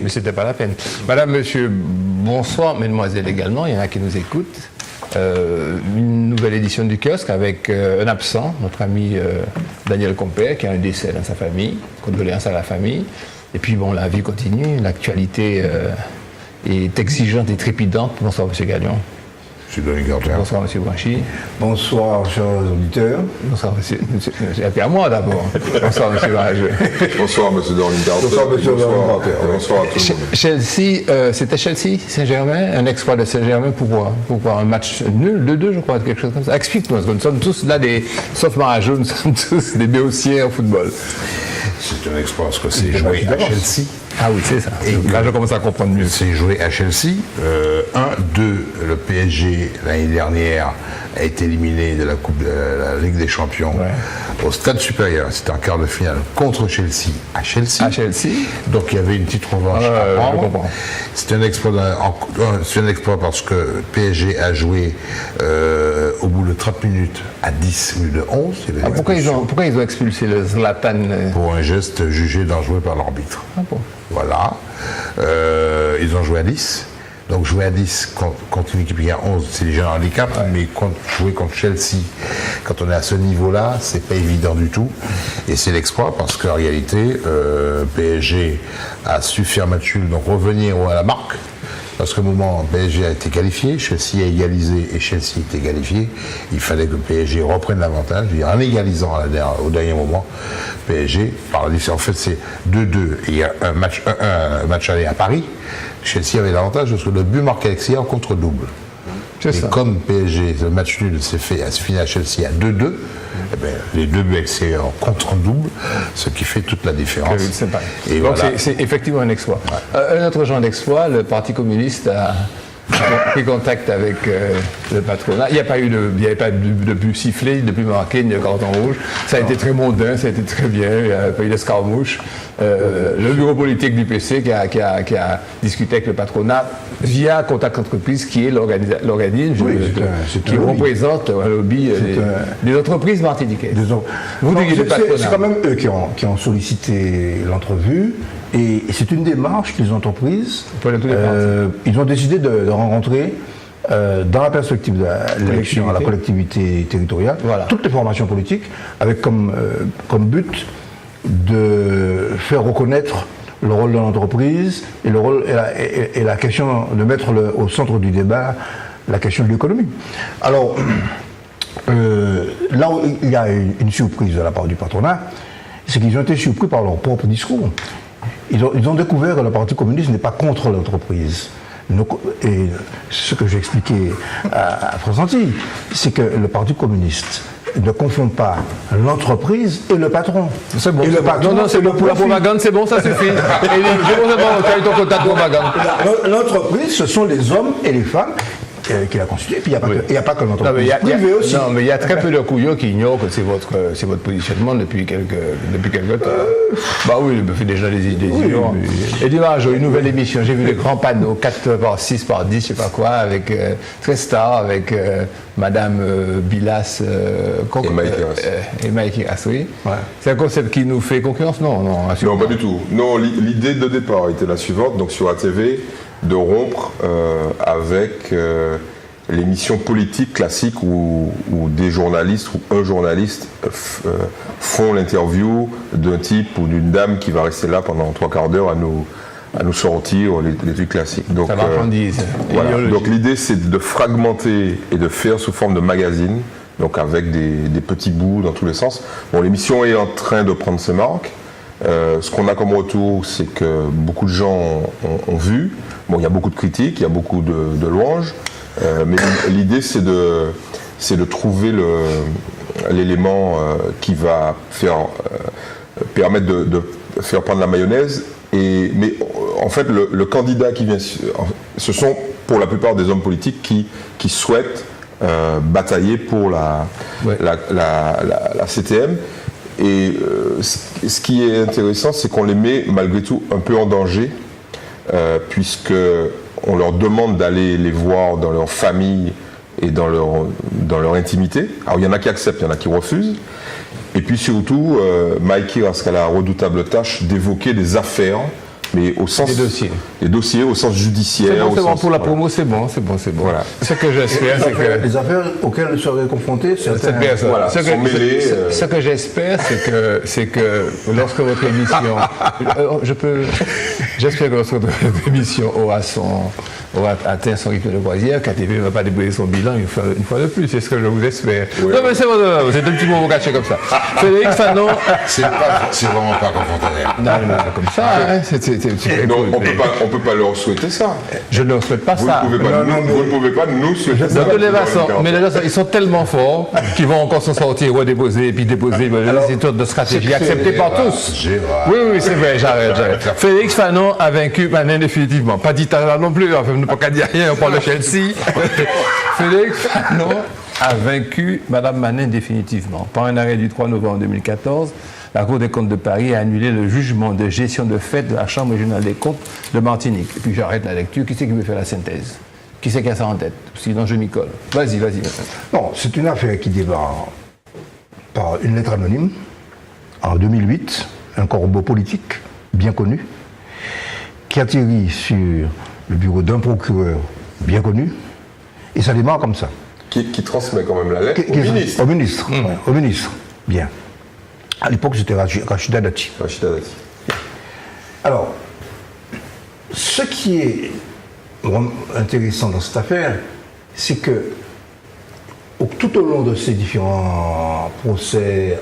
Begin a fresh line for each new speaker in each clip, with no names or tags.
mais c'était pas la peine. Madame, monsieur, bonsoir, mesdemoiselles également, il y en a qui nous écoutent. Une nouvelle édition du kiosque avec un absent, notre ami Daniel Compère, qui a un décès dans sa famille. Condoléances à la famille. Et puis bon, la vie continue, l'actualité est exigeante et trépidante. Bonsoir, monsieur Gagnon.
Monsieur Dominique Gardien.
Bonsoir, monsieur Branchi.
Bonsoir, chers auditeurs.
Bonsoir, monsieur. Et puis à moi d'abord. Bonsoir, monsieur Barrageux.
Bonsoir, monsieur Dominique Gardien.
Bonsoir, monsieur Dominique Gardien.
Bonsoir à tout le monde.
Chelsea, c'était Chelsea, Saint-Germain, un exploit de Saint-Germain pour un match nul, 2-2, je crois, quelque chose comme ça. Explique-nous, nous sommes tous là, sauf Barrageux, nous sommes tous des béotiers au football.
C'est un exploit parce que c'est joué à Chelsea.
Ah oui, c'est ça. Et là, je commence à comprendre mieux.
C'est joué à Chelsea. 1-2, le PSG, l'année dernière, a été éliminé de la Coupe de la Ligue des Champions au Stade Supérieur. C'était en quart de finale contre Chelsea à Chelsea.
À Chelsea.
Donc il y avait une petite revanche à prendre. C'est un exploit parce que PSG a joué au bout de 30 minutes à 10 au lieu de 11.
Pourquoi ils ont expulsé le Zlatan
pour un geste jugé dangereux par l'arbitre.
Ah bon.
Voilà. Ils ont joué à 10. Donc jouer à 10 contre une équipe qui a 11, c'est déjà un handicap, mais jouer contre Chelsea, quand on est à ce niveau-là, c'est pas évident du tout. Et c'est l'exploit parce qu'en réalité, PSG a su faire match nul, donc revenir à la marque. Parce qu'au moment où PSG a été qualifié, Chelsea a égalisé et Chelsea a été qualifié, il fallait que PSG reprenne l'avantage. En égalisant au dernier moment, PSG, en fait c'est 2-2 et il y a un match aller à Paris. Chelsea avait l'avantage parce que le but marqué à l'extérieur contre double. Et comme PSG, le match nul s'est fini à Chelsea à 2-2, eh bien, les deux buts extérieurs contre double, ce qui fait toute la différence.
Et donc voilà. C'est effectivement un exploit. Ouais. Un autre genre d'exploit, le Parti communiste a pris contact avec le patronat. Il n'y avait pas de but sifflé, de but marqué, ni de carton rouge. Ça a été très mondain, ça a été très bien. Il n'y a pas eu d'escarmouche. Le bureau politique du PC qui a discuté avec le patronat via Contact Entreprise, qui est l'organisme qui représente un lobby des entreprises martiniquaises.
C'est quand même eux qui ont sollicité l'entrevue. Et c'est une démarche que les entreprises, ils ont décidé de rencontrer, dans la perspective de l'élection à la collectivité territoriale, toutes les formations politiques, avec comme but de faire reconnaître le rôle de l'entreprise et la question de mettre au centre du débat la question de l'économie. Alors, là où il y a une surprise de la part du patronat, c'est qu'ils ont été surpris par leur propre discours. Ils ont découvert que le Parti communiste n'est pas contre l'entreprise. Et ce que j'ai expliqué à France Antilles, c'est que le Parti communiste ne confond pas l'entreprise et le patron.
C'est bon.
Et le patron,
non, c'est bon pour la propagande, c'est bon, ça suffit. C'est bon, tu as eu ton quota de propagande.
L'entreprise, ce sont les hommes et les femmes qui la constituent. Et puis il n'y a pas que l'entreprise privée aussi.
Non, mais il y a très peu de couillons qui ignorent que c'est votre positionnement depuis quelque temps. Bah oui, il me fait déjà des idées. Et dimanche, une nouvelle émission. J'ai vu les grands panneaux, 4 par 6 par 10, je sais pas quoi, avec Trestar, avec Madame Bilas et Mike Iras, oui. Ouais. C'est un concept qui nous fait concurrence? Non,
pas du tout. Non, l'idée de départ était la suivante, donc sur ATV, de rompre avec l'émission politique classique où des journalistes ou un journaliste font l'interview d'un type ou d'une dame qui va rester là pendant 3 quarts d'heure à nous sortir les trucs classiques. Donc, donc l'idée c'est de fragmenter et de faire sous forme de magazine, donc avec des petits bouts dans tous les sens. Bon, l'émission est en train de prendre ses marques. Ce qu'on a comme retour, c'est que beaucoup de gens ont vu. Bon, il y a beaucoup de critiques, il y a beaucoup de louanges, mais l'idée c'est de trouver l'élément qui va permettre de faire prendre la mayonnaise. Mais en fait, le candidat qui vient, ce sont pour la plupart des hommes politiques qui souhaitent batailler pour la CTM. Et ce qui est intéressant, c'est qu'on les met malgré tout un peu en danger, puisqu'on leur demande d'aller les voir dans leur famille et dans leur intimité. Alors il y en a qui acceptent, il y en a qui refusent. Et puis surtout, Mike Iras a la redoutable tâche d'évoquer des affaires mais au sens... Les dossiers, au sens judiciaire.
C'est bon, pour la promo, c'est bon.
Voilà.
Ce que j'espère, c'est que...
Les affaires auxquelles elle serait confrontée,
cette personne.
Voilà,
ce que j'espère, c'est que lorsque votre émission... J'espère que lorsque votre émission aura atteint son rythme de croisière, KTV ne va pas déposer son bilan une fois de plus. C'est ce que je vous espère. Oui. Non, mais c'est un petit mot caché comme ça. Frédéric Fanon...
C'est vraiment pas confortable.
Non, comme ça.
On ne peut pas leur souhaiter ça.
Je ne leur souhaite pas ça.
Vous ne pouvez pas nous souhaiter ça.
De toutes les façons, mais les gens, ils sont tellement forts qu'ils vont encore s'en sortir, redéposer, puis déposer. C'est une de stratégie acceptée par tous. Oui, c'est vrai, j'arrête. Félix Fanon a vaincu Manin définitivement. Pas d'Italie non plus, enfin, ne pas qu'à dire rien, on parle de Chelsea. Félix Fanon a vaincu Mme Manin définitivement. Par un arrêt du 3 novembre 2014, la Cour des comptes de Paris a annulé le jugement de gestion de fait de la Chambre régionale des comptes de Martinique. Et puis j'arrête la lecture. Qui c'est qui veut faire la synthèse? Qui c'est qui a ça en tête? Sinon je m'y colle. Vas-y.
Non, c'est une affaire qui démarre par une lettre anonyme en 2008, un corbeau politique bien connu, qui atterrit sur le bureau d'un procureur bien connu, et ça démarre comme ça.
Qui transmet quand même la lettre au ministre.
Au ministre, bien. À l'époque, c'était Rachida Dati. Alors, ce qui est intéressant dans cette affaire, c'est que tout au long de ces différents procès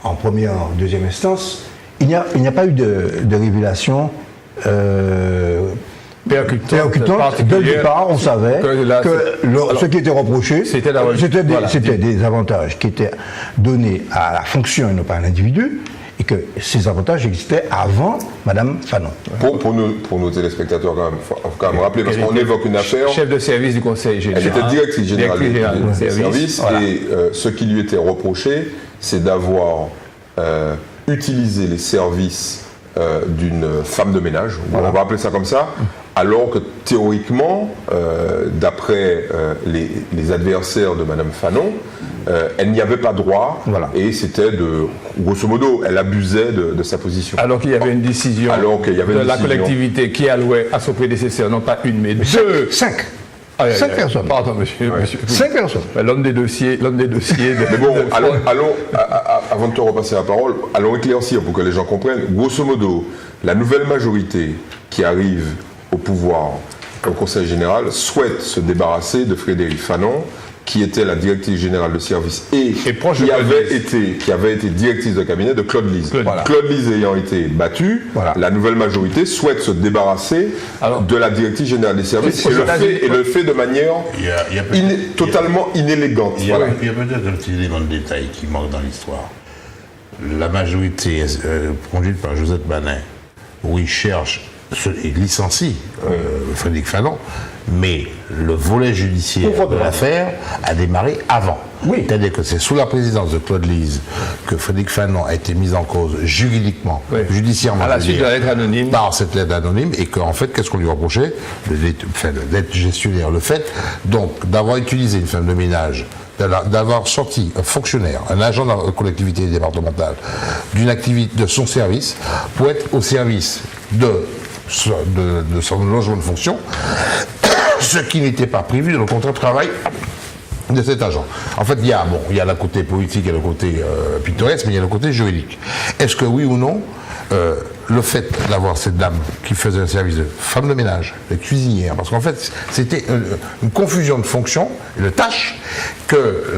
en première, en deuxième instance, il n'y a pas eu de révélation percutante. Dès le départ, on savait que ce qui était reproché, c'était des avantages qui étaient donnés à la fonction et non pas à l'individu, et que ces avantages existaient avant Mme Fanon.
Pour nos téléspectateurs, quand même rappeler, parce qu'on évoque une affaire...
Chef de service du Conseil général.
Elle était directrice générale du service, voilà. Et ce qui lui était reproché, c'est d'avoir utilisé les services d'une femme de ménage, voilà. On va appeler ça comme ça, alors que théoriquement, d'après les adversaires de Mme Fanon, elle n'y avait pas droit, voilà. Et c'était grosso modo, elle abusait de sa position.
Alors qu'il y avait une décision de la collectivité qui allouait à son prédécesseur, non pas une, mais deux.
Cinq personnes.
Pardon, monsieur.
5 personnes.
L'homme des dossiers.
Mais bon, allons, avant de te repasser la parole, allons éclaircir pour que les gens comprennent. Grosso modo, la nouvelle majorité qui arrive au pouvoir au Conseil général souhaite se débarrasser de Frédéric Fanon, qui était la directrice générale de service et qui avait été directrice de cabinet de Claude Lise. Claude Lise ayant été battu, la nouvelle majorité souhaite se débarrasser de la directrice générale des services et le fait de manière totalement inélégante.
Il y a peut-être un petit élément de détail qui manque dans l'histoire. La majorité conduite par Josette Manin, où il cherche et licencie Frédéric Fanon, mais le volet judiciaire de l'affaire a démarré avant. Oui. C'est-à-dire que c'est sous la présidence de Claude Lise que Frédéric Fanon a été mis en cause juridiquement, judiciairement.
À la suite de la lettre anonyme.
Par cette lettre anonyme, et qu'en fait, qu'est-ce qu'on lui reprochait? D'être gestionnaire. Le fait, donc, d'avoir utilisé une femme de ménage, d'avoir sorti un fonctionnaire, un agent de la collectivité départementale, d'une activité de son service, pour être au service de son logement de fonction, ce qui n'était pas prévu dans le contrat de travail de cet agent. En fait, il y a le côté politique et le côté pittoresque, mais il y a le côté juridique. Est-ce que oui ou non, le fait d'avoir cette dame qui faisait un service de femme de ménage, de cuisinière, parce qu'en fait, c'était une confusion de fonctions et de tâches que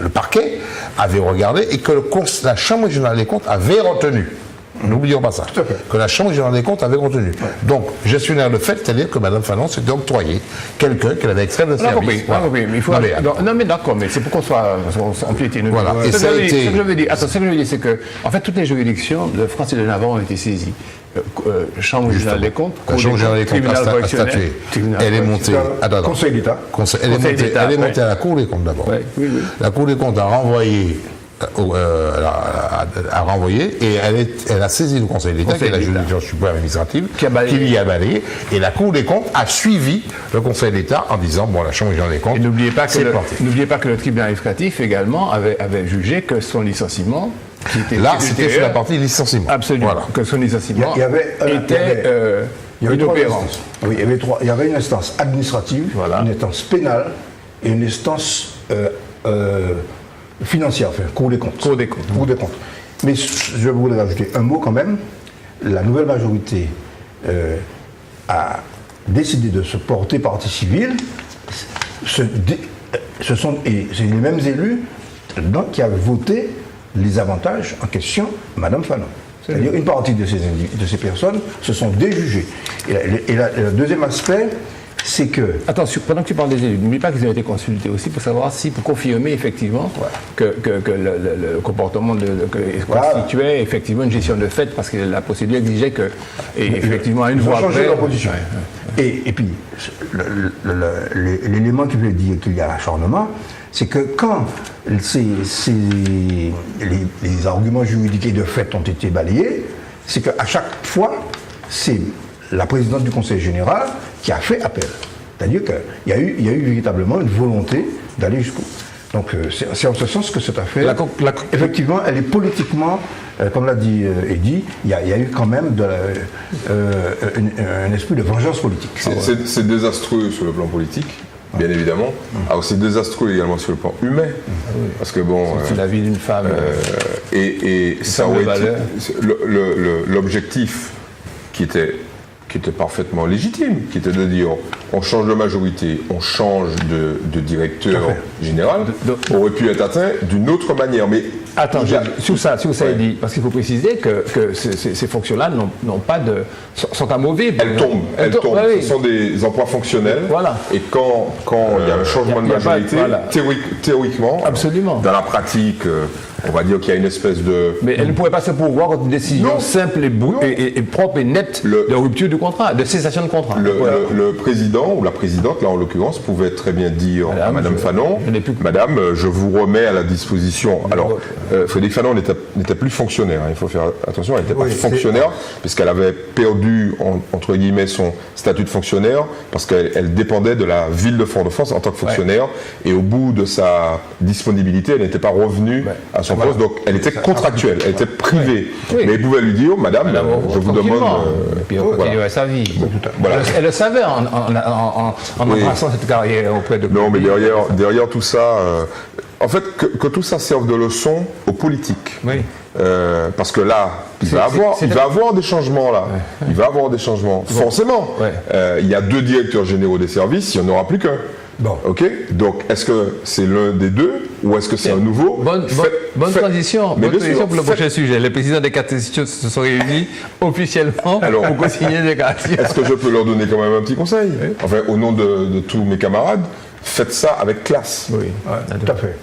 le parquet avait regardé et que la Chambre régionale des comptes avait retenu. N'oublions pas ça, que la Chambre régionale des comptes avait retenu. Donc, gestionnaire de fait, c'est-à-dire que Mme Fanon s'était octroyé quelqu'un qu'elle avait extrait de service.
Mais il faut... Non, mais d'accord, mais c'est pour qu'on soit en piété.
Voilà. Et
ce que je veux dire, c'est que, en fait, toutes les juridictions de France et de Navarre ont été saisies. Chambre régionale des comptes,
la Chambre régionale des comptes a statué. Elle est montée.
Conseil d'État.
Elle est montée à la Cour des comptes d'abord. La Cour des comptes a renvoyé. Et elle a saisi le Conseil d'État, qui est la juridiction suprême administrative, qui lui a balayé, et la Cour des comptes a suivi le Conseil d'État en disant la Chambre régionale des comptes.
Et n'oubliez pas que le tribunal administratif également avait jugé que son licenciement
Là, c'était sur la partie licenciement.
Absolument. Voilà. Que son licenciement était
inopérant. Oui, il y avait une instance administrative, une instance pénale et une instance financière, enfin, Cour des comptes.
Cour des comptes.
Mais je voudrais ajouter un mot quand même. La nouvelle majorité a décidé de se porter partie civile. C'est les mêmes élus donc, qui avaient voté les avantages en question à Mme Fanon. C'est-à-dire une partie de ces personnes se sont déjugées. Et le deuxième aspect, c'est que...
Attends, pendant que tu parles des élus, n'oublie pas qu'ils ont été consultés aussi pour savoir si, pour confirmer effectivement que le comportement constituait effectivement une gestion de fait, parce que la procédure exigeait que, effectivement, à une voix
près... leur position. Et puis, l'élément qui veut dire qu'il y a acharnement, c'est que quand les arguments juridiques et de fait ont été balayés, c'est qu'à chaque fois, c'est la présidente du Conseil général qui a fait appel. C'est-à-dire qu'il y a eu véritablement une volonté d'aller jusqu'au bout. Donc c'est en ce sens que cette affaire, effectivement, elle est politiquement, comme l'a dit Eddy, il y a eu quand même un esprit de vengeance politique.
C'est désastreux sur le plan politique. Bien évidemment. Alors c'est désastreux également sur le plan humain, parce que bon.
C'est la vie d'une femme.
Et ça aurait été l'objectif qui était parfaitement légitime, qui était de dire on change de majorité, on change de directeur général, aurait pu être atteint d'une autre manière. Mais
attends, sur ça il dit, parce qu'il faut préciser que ces fonctions-là sont amovibles.
Elles tombent. Ce sont des emplois fonctionnels.
Voilà.
Et quand il y a un changement de majorité, théoriquement,
absolument.
Dans la pratique, on va dire qu'il y a une espèce de...
Mais elle ne pouvait pas se pourvoir contre une décision simple et propre et nette de rupture du contrat, de cessation de contrat.
Le président ou la présidente, là en l'occurrence, pouvait très bien dire à Mme Fanon, Madame, je vous remets à la disposition. Alors, Frédérique Fanon n'était plus fonctionnaire, il faut faire attention, elle n'était pas fonctionnaire, puisqu'elle avait perdu, entre guillemets, son statut de fonctionnaire, parce qu'elle dépendait de la ville de Fort-de-France en tant que fonctionnaire, et au bout de sa disponibilité, elle n'était pas revenue à son poste, donc elle était contractuelle, elle était privée. Mais elle pouvait lui dire, Madame, je vous demande...
Et puis on continuerait sa vie. Elle le savait en embrassant cette carrière auprès de...
Non, mais derrière tout ça... en fait, que tout ça serve de leçon aux politiques.
Oui.
Parce que là, il va avoir des changements là. Il va avoir des changements. Forcément. Il y a 2 directeurs généraux des services, il n'y en aura plus qu'un.
Bon.
Ok. Donc, est-ce que c'est l'un des deux ou est-ce que c'est un nouveau?
Bonne transition pour le prochain sujet. Les présidents des 4 institutions se sont réunis officiellement pour co-signer une déclaration.
Est-ce que je peux leur donner quand même un petit conseil? Enfin, au nom de tous mes camarades, faites ça avec classe.
Oui, tout à fait.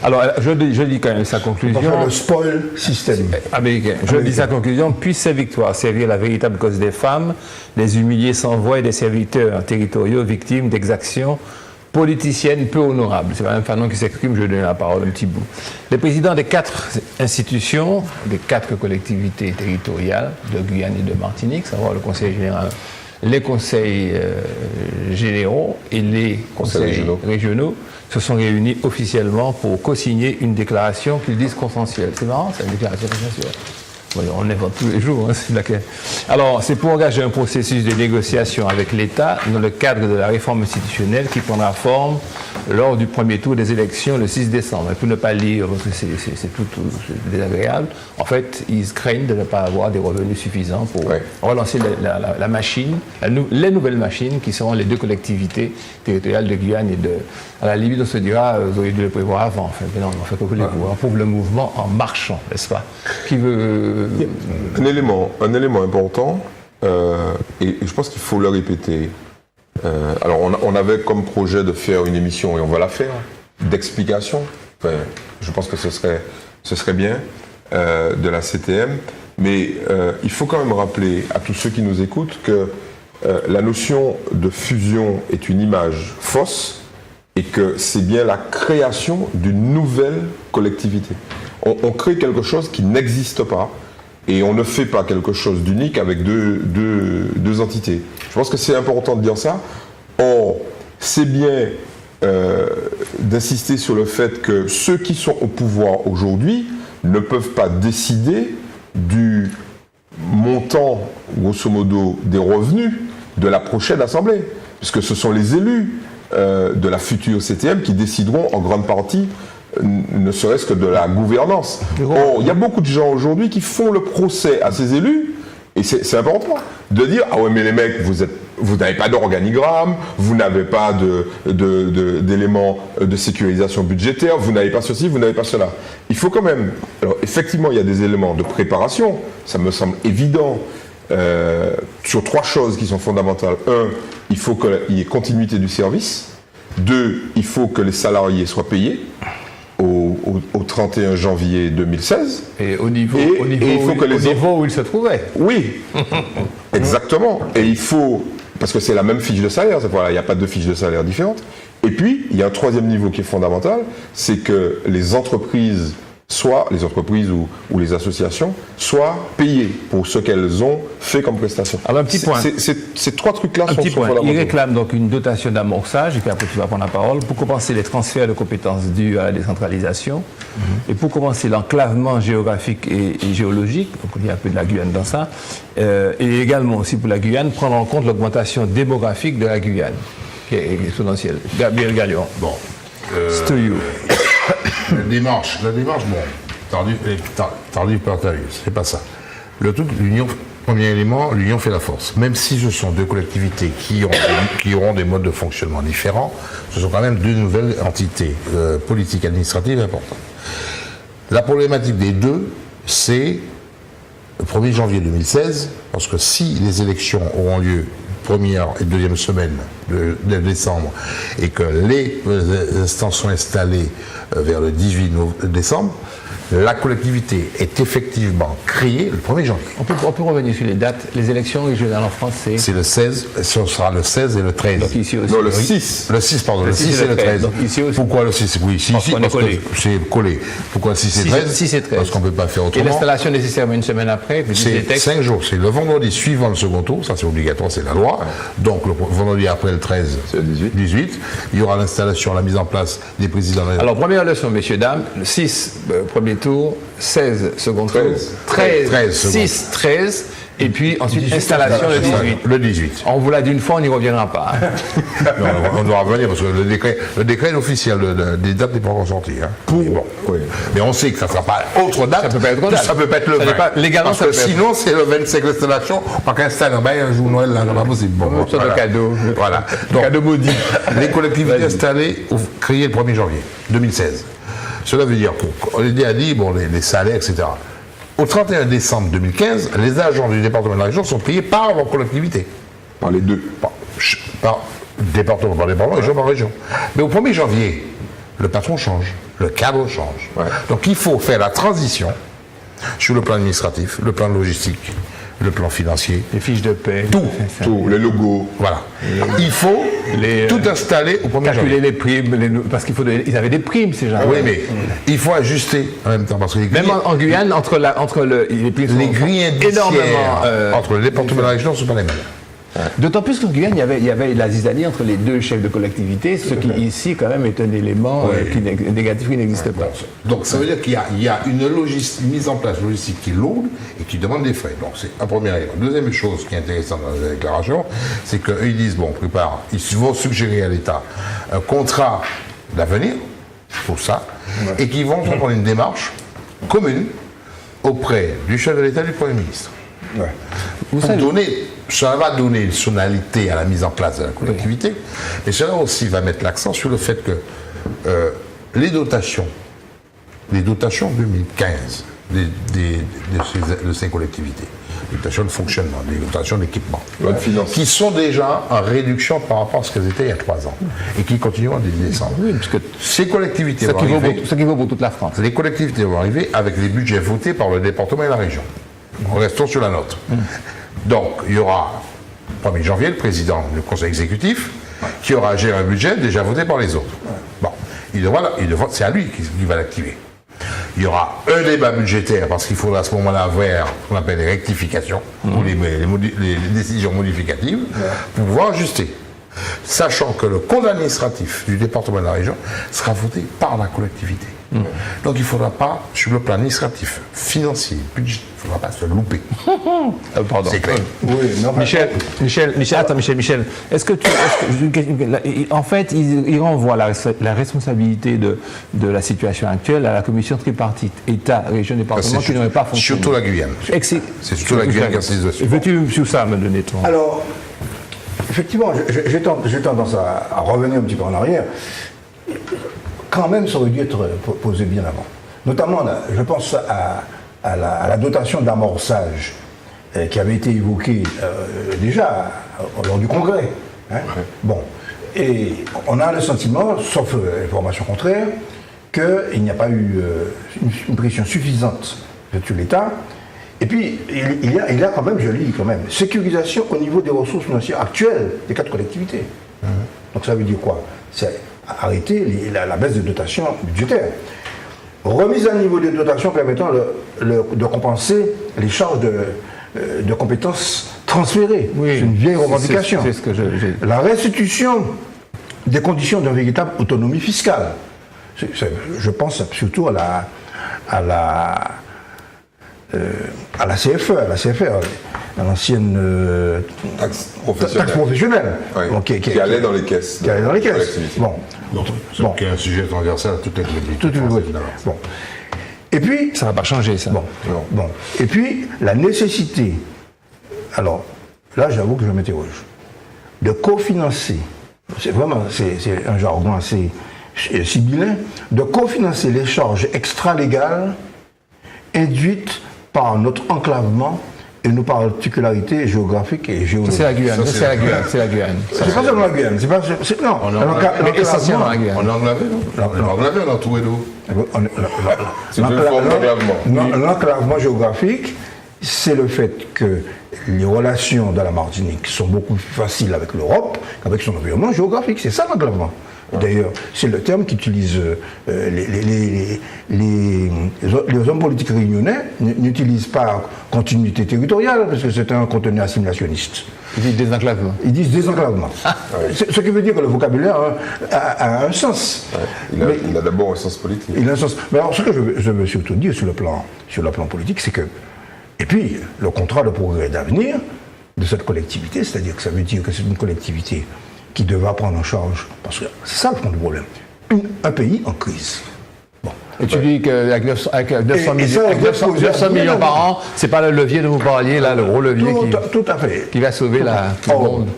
Alors, je dis quand même sa conclusion.
Le spoil système
américain. Je dis sa conclusion. Puisse ces victoires servir la véritable cause des femmes, des humiliés sans voix et des serviteurs territoriaux victimes d'exactions politicienne peu honorable. C'est Mme Fanon qui s'exprime, je vais donner la parole un petit bout. Les présidents des 4 institutions, des 4 collectivités territoriales de Guyane et de Martinique, savoir le Conseil général, les conseils généraux et les conseils régionaux, se sont réunis officiellement pour co-signer une déclaration qu'ils disent consensuelle. C'est marrant, c'est une déclaration consensuelle. On l'invente tous les jours. Alors, c'est pour engager un processus de négociation avec l'État dans le cadre de la réforme institutionnelle qui prendra forme lors du premier tour des élections le 6 décembre. Et pour ne pas lire, parce que c'est tout désagréable, en fait, ils craignent de ne pas avoir des revenus suffisants pour relancer la machine, les nouvelles machines qui seront les 2 collectivités territoriales de Guyane et de... À la limite, on se dira, vous auriez dû le prévoir avant. Enfin, mais non, on fait que voulez-vous. On prouve le mouvement en marchant, n'est-ce pas? Qui veut...
Un élément important, et je pense qu'il faut le répéter. Alors, on avait comme projet de faire une émission, et on va la faire, d'explication. Enfin, je pense que ce serait bien, de la CTM. Mais il faut quand même rappeler à tous ceux qui nous écoutent que la notion de fusion est une image fausse et que c'est bien la création d'une nouvelle collectivité. On crée quelque chose qui n'existe pas et on ne fait pas quelque chose d'unique avec deux entités. Je pense que c'est important de dire ça. Or, c'est bien d'insister sur le fait que ceux qui sont au pouvoir aujourd'hui ne peuvent pas décider du montant, grosso modo, des revenus de la prochaine Assemblée, puisque ce sont les élus de la future CTM qui décideront en grande partie, ne serait-ce que de la gouvernance. Or, il y a beaucoup de gens aujourd'hui qui font le procès à ces élus, et c'est important de dire « Ah ouais, mais les mecs, vous n'avez pas d'organigramme, vous n'avez pas d'éléments de sécurisation budgétaire, vous n'avez pas ceci, vous n'avez pas cela. » Il faut quand même... Alors, effectivement, il y a des éléments de préparation, ça me semble évident, sur 3 choses qui sont fondamentales. 1, il faut qu'il y ait continuité du service. 2, il faut que les salariés soient payés au 31 janvier 2016.
Et au niveau où ils se trouvaient.
Oui, exactement. Et il faut, parce que c'est la même fiche de salaire, il n'y a pas de fiche de salaire différente. Et puis, il y a un 3e niveau qui est fondamental, c'est que les entreprises, soit les entreprises ou les associations, soient payées pour ce qu'elles ont fait comme prestation.
Alors un petit point.
Ces 3 trucs-là sont fondamentaux.
Il réclame donc une dotation d'amorçage, et puis après tu vas prendre la parole, pour compenser les transferts de compétences dus à la décentralisation, et pour compenser l'enclavement géographique et géologique, donc il y a un peu de la Guyane dans ça, et également aussi pour la Guyane, prendre en compte l'augmentation démographique de la Guyane, qui est exponentielle. Gabriel Galion.
Bon.
C'est to you.
La démarche, bon, tardif par tardive, c'est pas ça. Le truc, premier élément, l'union fait la force. Même si ce sont 2 collectivités qui auront des modes de fonctionnement différents, ce sont quand même 2 nouvelles entités politiques administratives importantes. La problématique des 2, c'est le 1er janvier 2016, parce que si les élections auront lieu première et deuxième semaine de décembre et que les instances sont installées vers le 18 décembre, la collectivité est effectivement créée le 1er janvier.
On peut revenir sur les dates. Les élections régionales en France,
c'est le 16, ce sera le 16 et le 13.
Donc ici aussi.
Non, le 6.
Le 6, pardon, le 6 et le 13.
Donc ici aussi.
Pourquoi le 6? Oui, ici, parce que c'est collé. Pourquoi le 6 et 13?
6 et 13.
Parce qu'on ne peut pas faire autrement.
Et l'installation nécessairement une semaine après,
c'est 5 jours. C'est le vendredi suivant le second tour, ça c'est obligatoire, c'est la loi. Donc le vendredi après le 13,
c'est le 18.
Il y aura l'installation, la mise en place des présidents.
Alors première leçon, messieurs, dames, le 6, premier tour, 16, second tour, 13, 6, 13, et puis ensuite 18, installation le 18.
Le 18.
On vous l'a dit une fois, on n'y reviendra pas.
Non, on doit revenir parce que le décret est officiel, des dates n'est pas encore sorti. Hein. Mais on sait que ça ne sera pas autre date.
Ça peut pas être autre date.
Ça peut pas être le 20.
Légalement,
parce que sinon, c'est le 25 l'installation. Pas qu'installer un jour Noël, là, c'est pas possible.
Bon,
voilà.
Cadeau.
Voilà. Donc,
cadeau maudit.
Les collectivités installées ou créées le 1er janvier 2016. Cela veut dire, on a dit, bon, les salaires, etc. Au 31 décembre 2015, les agents du département de la région sont payés par leur collectivité.
Par les 2.
Par département, région par région. Mais au 1er janvier, le patron change, le cadre change.
Ouais.
Donc il faut faire la transition sur le plan administratif, le plan logistique, le plan financier.
Les fiches de paie.
Tout, les logos. Voilà. Il faut tout installer au 1er janvier.
Calculer les primes, parce qu'il faut ils avaient des primes ces gens.
Oui, mais il faut ajuster en même temps. Parce que
même en Guyane, les primes
les grilles indiciaires entre le département et la région ne sont pas les mêmes.
D'autant plus qu'en Guyane, il y avait la zizanie entre les 2 chefs de collectivité, ce qui ici quand même est un élément négatif qui n'existe pas.
Donc ça veut dire qu'il y a une mise en place logistique qui est lourde et qui demande des frais. Donc c'est un premier élément. Deuxième chose qui est intéressante dans la déclaration, c'est qu'eux ils disent, bon, ils vont suggérer à l'État un contrat d'avenir pour ça, et qu'ils vont prendre une démarche commune auprès du chef de l'État et du Premier ministre. Ça va donner une sonalité à la mise en place de la collectivité, mais cela aussi va mettre l'accent sur le fait que les dotations 2015 de ces collectivités, les dotations de fonctionnement, les dotations d'équipement, qui sont déjà en réduction par rapport à ce qu'elles étaient il y a 3 ans et qui continueront dès décembre.
Oui, parce que
ces collectivités vont arriver.
Ce qui vaut pour toute la France.
Les collectivités vont arriver avec les budgets votés par le département et la région. Restons sur la note. Donc, il y aura, 1er janvier, le président du conseil exécutif qui aura à gérer un budget déjà voté par les autres. Bon, c'est à lui qui va l'activer. Il y aura un débat budgétaire parce qu'il faudra à ce moment-là voir ce qu'on appelle les rectifications ou les décisions modificatives pour pouvoir ajuster. sachant que le compte administratif du département de la région sera voté par la collectivité. Donc il ne faudra pas, sur le plan administratif, financier, budget, il ne faudra pas se louper.
Pardon.
C'est clair.
Oui, non,
Michel, est-ce que en fait, il renvoie la responsabilité de la situation actuelle à la commission tripartite, État, région, département, qui n'aurait pas fonctionné.
Surtout la Guyane. C'est surtout la Guyane qui a ces dossiers.
Veux-tu, sur ça, me donner ton...
Alors, effectivement, j'ai tendance à revenir un petit peu en arrière. Quand même, ça aurait dû être posé bien avant. Notamment, je pense à la dotation d'amorçage qui avait été évoquée déjà lors du Congrès. Hein. Bon, et on a le sentiment, sauf information contraire, qu'il n'y a pas eu une pression suffisante sur l'État. Et puis, il y a quand même, je le dis quand même, sécurisation au niveau des ressources financières actuelles des 4 collectivités. Donc ça veut dire quoi? C'est arrêter la baisse de dotation budgétaire. Remise à niveau des dotations permettant de compenser les charges de compétences transférées.
Oui,
c'est une vieille revendication.
C'est ce que
La restitution des conditions d'une véritable autonomie fiscale. Je pense surtout à la CFE, à l'ancienne taxe professionnelle.
Oui,
bon,
qui allait dans les caisses.
Qui allait dans les caisses. Bon.
Qui est un sujet transversal à toutes les collectivités.
Bon. Et puis...
Ça ne va pas changer, ça.
Bon. Et puis, la nécessité, alors, là, j'avoue que je m'interroge, de cofinancer, c'est un jargon assez sibyllin, de cofinancer les charges extralégales induites par notre enclavement et nos particularités géographiques et géologiques.
C'est la Guyane. C'est
pas seulement la Guyane. Non.
Mais essentiellement la Guyane.
On a englavé, non? On a englavé, on a trouvé d'eau.
C'est une forme d'englavement.
L'enclavement géographique, c'est le fait que les relations de la Martinique sont beaucoup plus faciles avec l'Europe qu'avec son environnement géographique. C'est ça l'enclavement. D'ailleurs, c'est le terme qu'utilisent les hommes politiques réunionnais, n'utilisent pas continuité territoriale, parce que c'est un contenu assimilationniste.
Ils disent désenclavement.
Ils disent désenclavement. Ce qui veut dire que le vocabulaire a un sens.
Ouais. Il a d'abord un sens politique.
Il a un sens. Mais alors, ce que je veux surtout dire sur le plan politique, c'est que, et puis, le contrat de progrès et d'avenir de cette collectivité, c'est-à-dire que ça veut dire que c'est une collectivité qui devra prendre en charge, parce que c'est ça le fond du problème, un pays en crise. Bon.
Et tu dis qu'avec 900 millions par an, c'est pas le levier dont vous parliez, là, le gros levier qui va sauver le monde.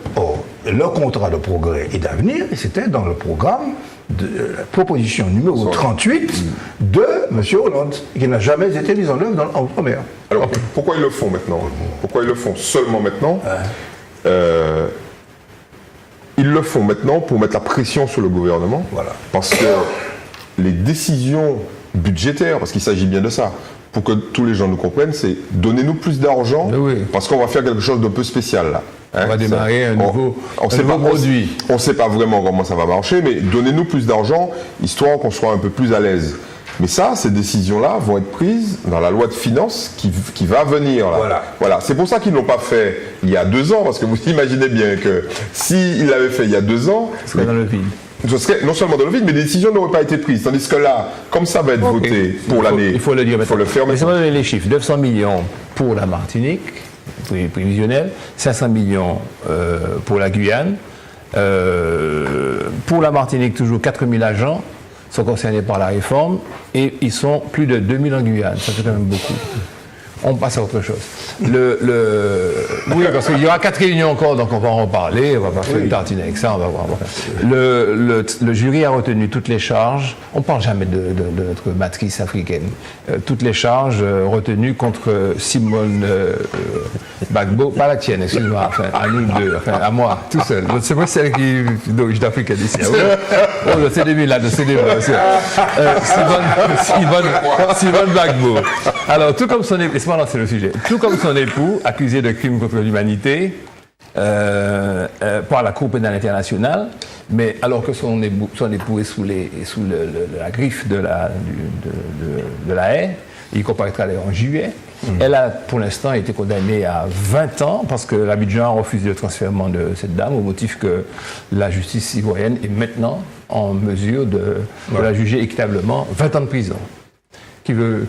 Le contrat de progrès et d'avenir, c'était dans le programme de la proposition numéro 38 de M. Hollande, qui n'a jamais été mise en œuvre en première.
Alors, pourquoi ils le font maintenant? Pourquoi ils le font seulement maintenant? Ils le font maintenant pour mettre la pression sur le gouvernement.
Voilà.
Parce que les décisions budgétaires, parce qu'il s'agit bien de ça, pour que tous les gens nous comprennent, c'est donnez-nous plus d'argent, parce qu'on va faire quelque chose de peu spécial là.
On va démarrer un nouveau produit.
On ne sait pas vraiment comment ça va marcher, mais donnez-nous plus d'argent, histoire qu'on soit un peu plus à l'aise. Mais ça, ces décisions-là vont être prises dans la loi de finances qui va venir. Là. Voilà. C'est pour ça qu'ils ne l'ont pas fait il y a 2 ans, parce que vous imaginez bien que s'ils l'avaient fait il y a 2 ans...
Ce serait dans le vide.
Ce serait non seulement dans le vide, mais les décisions n'auraient pas été prises. Tandis que là, comme ça va être voté pour l'année...
Il faut le dire maintenant.
Il faut le faire maintenant.
Laissez-moi donner les chiffres. 900 millions pour la Martinique, prévisionnel, 500 millions pour la Guyane. Pour la Martinique, toujours 4000 agents sont concernés par la réforme et ils sont plus de 2000 en Guyane. Ça fait quand même beaucoup. On passe à autre chose. Oui, parce qu'il y aura 4 réunions encore, donc on va en reparler. On va pas faire une tartine avec ça, on va voir. Le jury a retenu toutes les charges. On ne parle jamais de notre matrice africaine. Toutes les charges retenues contre Simone Gbagbo, pas la tienne, excuse-moi, enfin, à nous deux, enfin, à moi, tout seul. C'est moi celle qui est d'origine africaine ici. C'est des là, c'est des Simone Gbagbo. Alors, tout comme son époux, c'est le sujet. Tout comme son époux, accusé de crimes contre l'humanité par la Cour pénale internationale, mais alors que son époux est sous la griffe de la haie, il comparaîtra en juillet. Elle a pour l'instant été condamnée à 20 ans parce que l'Abidjan a refusé le transfèrement de cette dame au motif que la justice ivoirienne est maintenant en mesure de la juger équitablement 20 ans de prison. Qui veut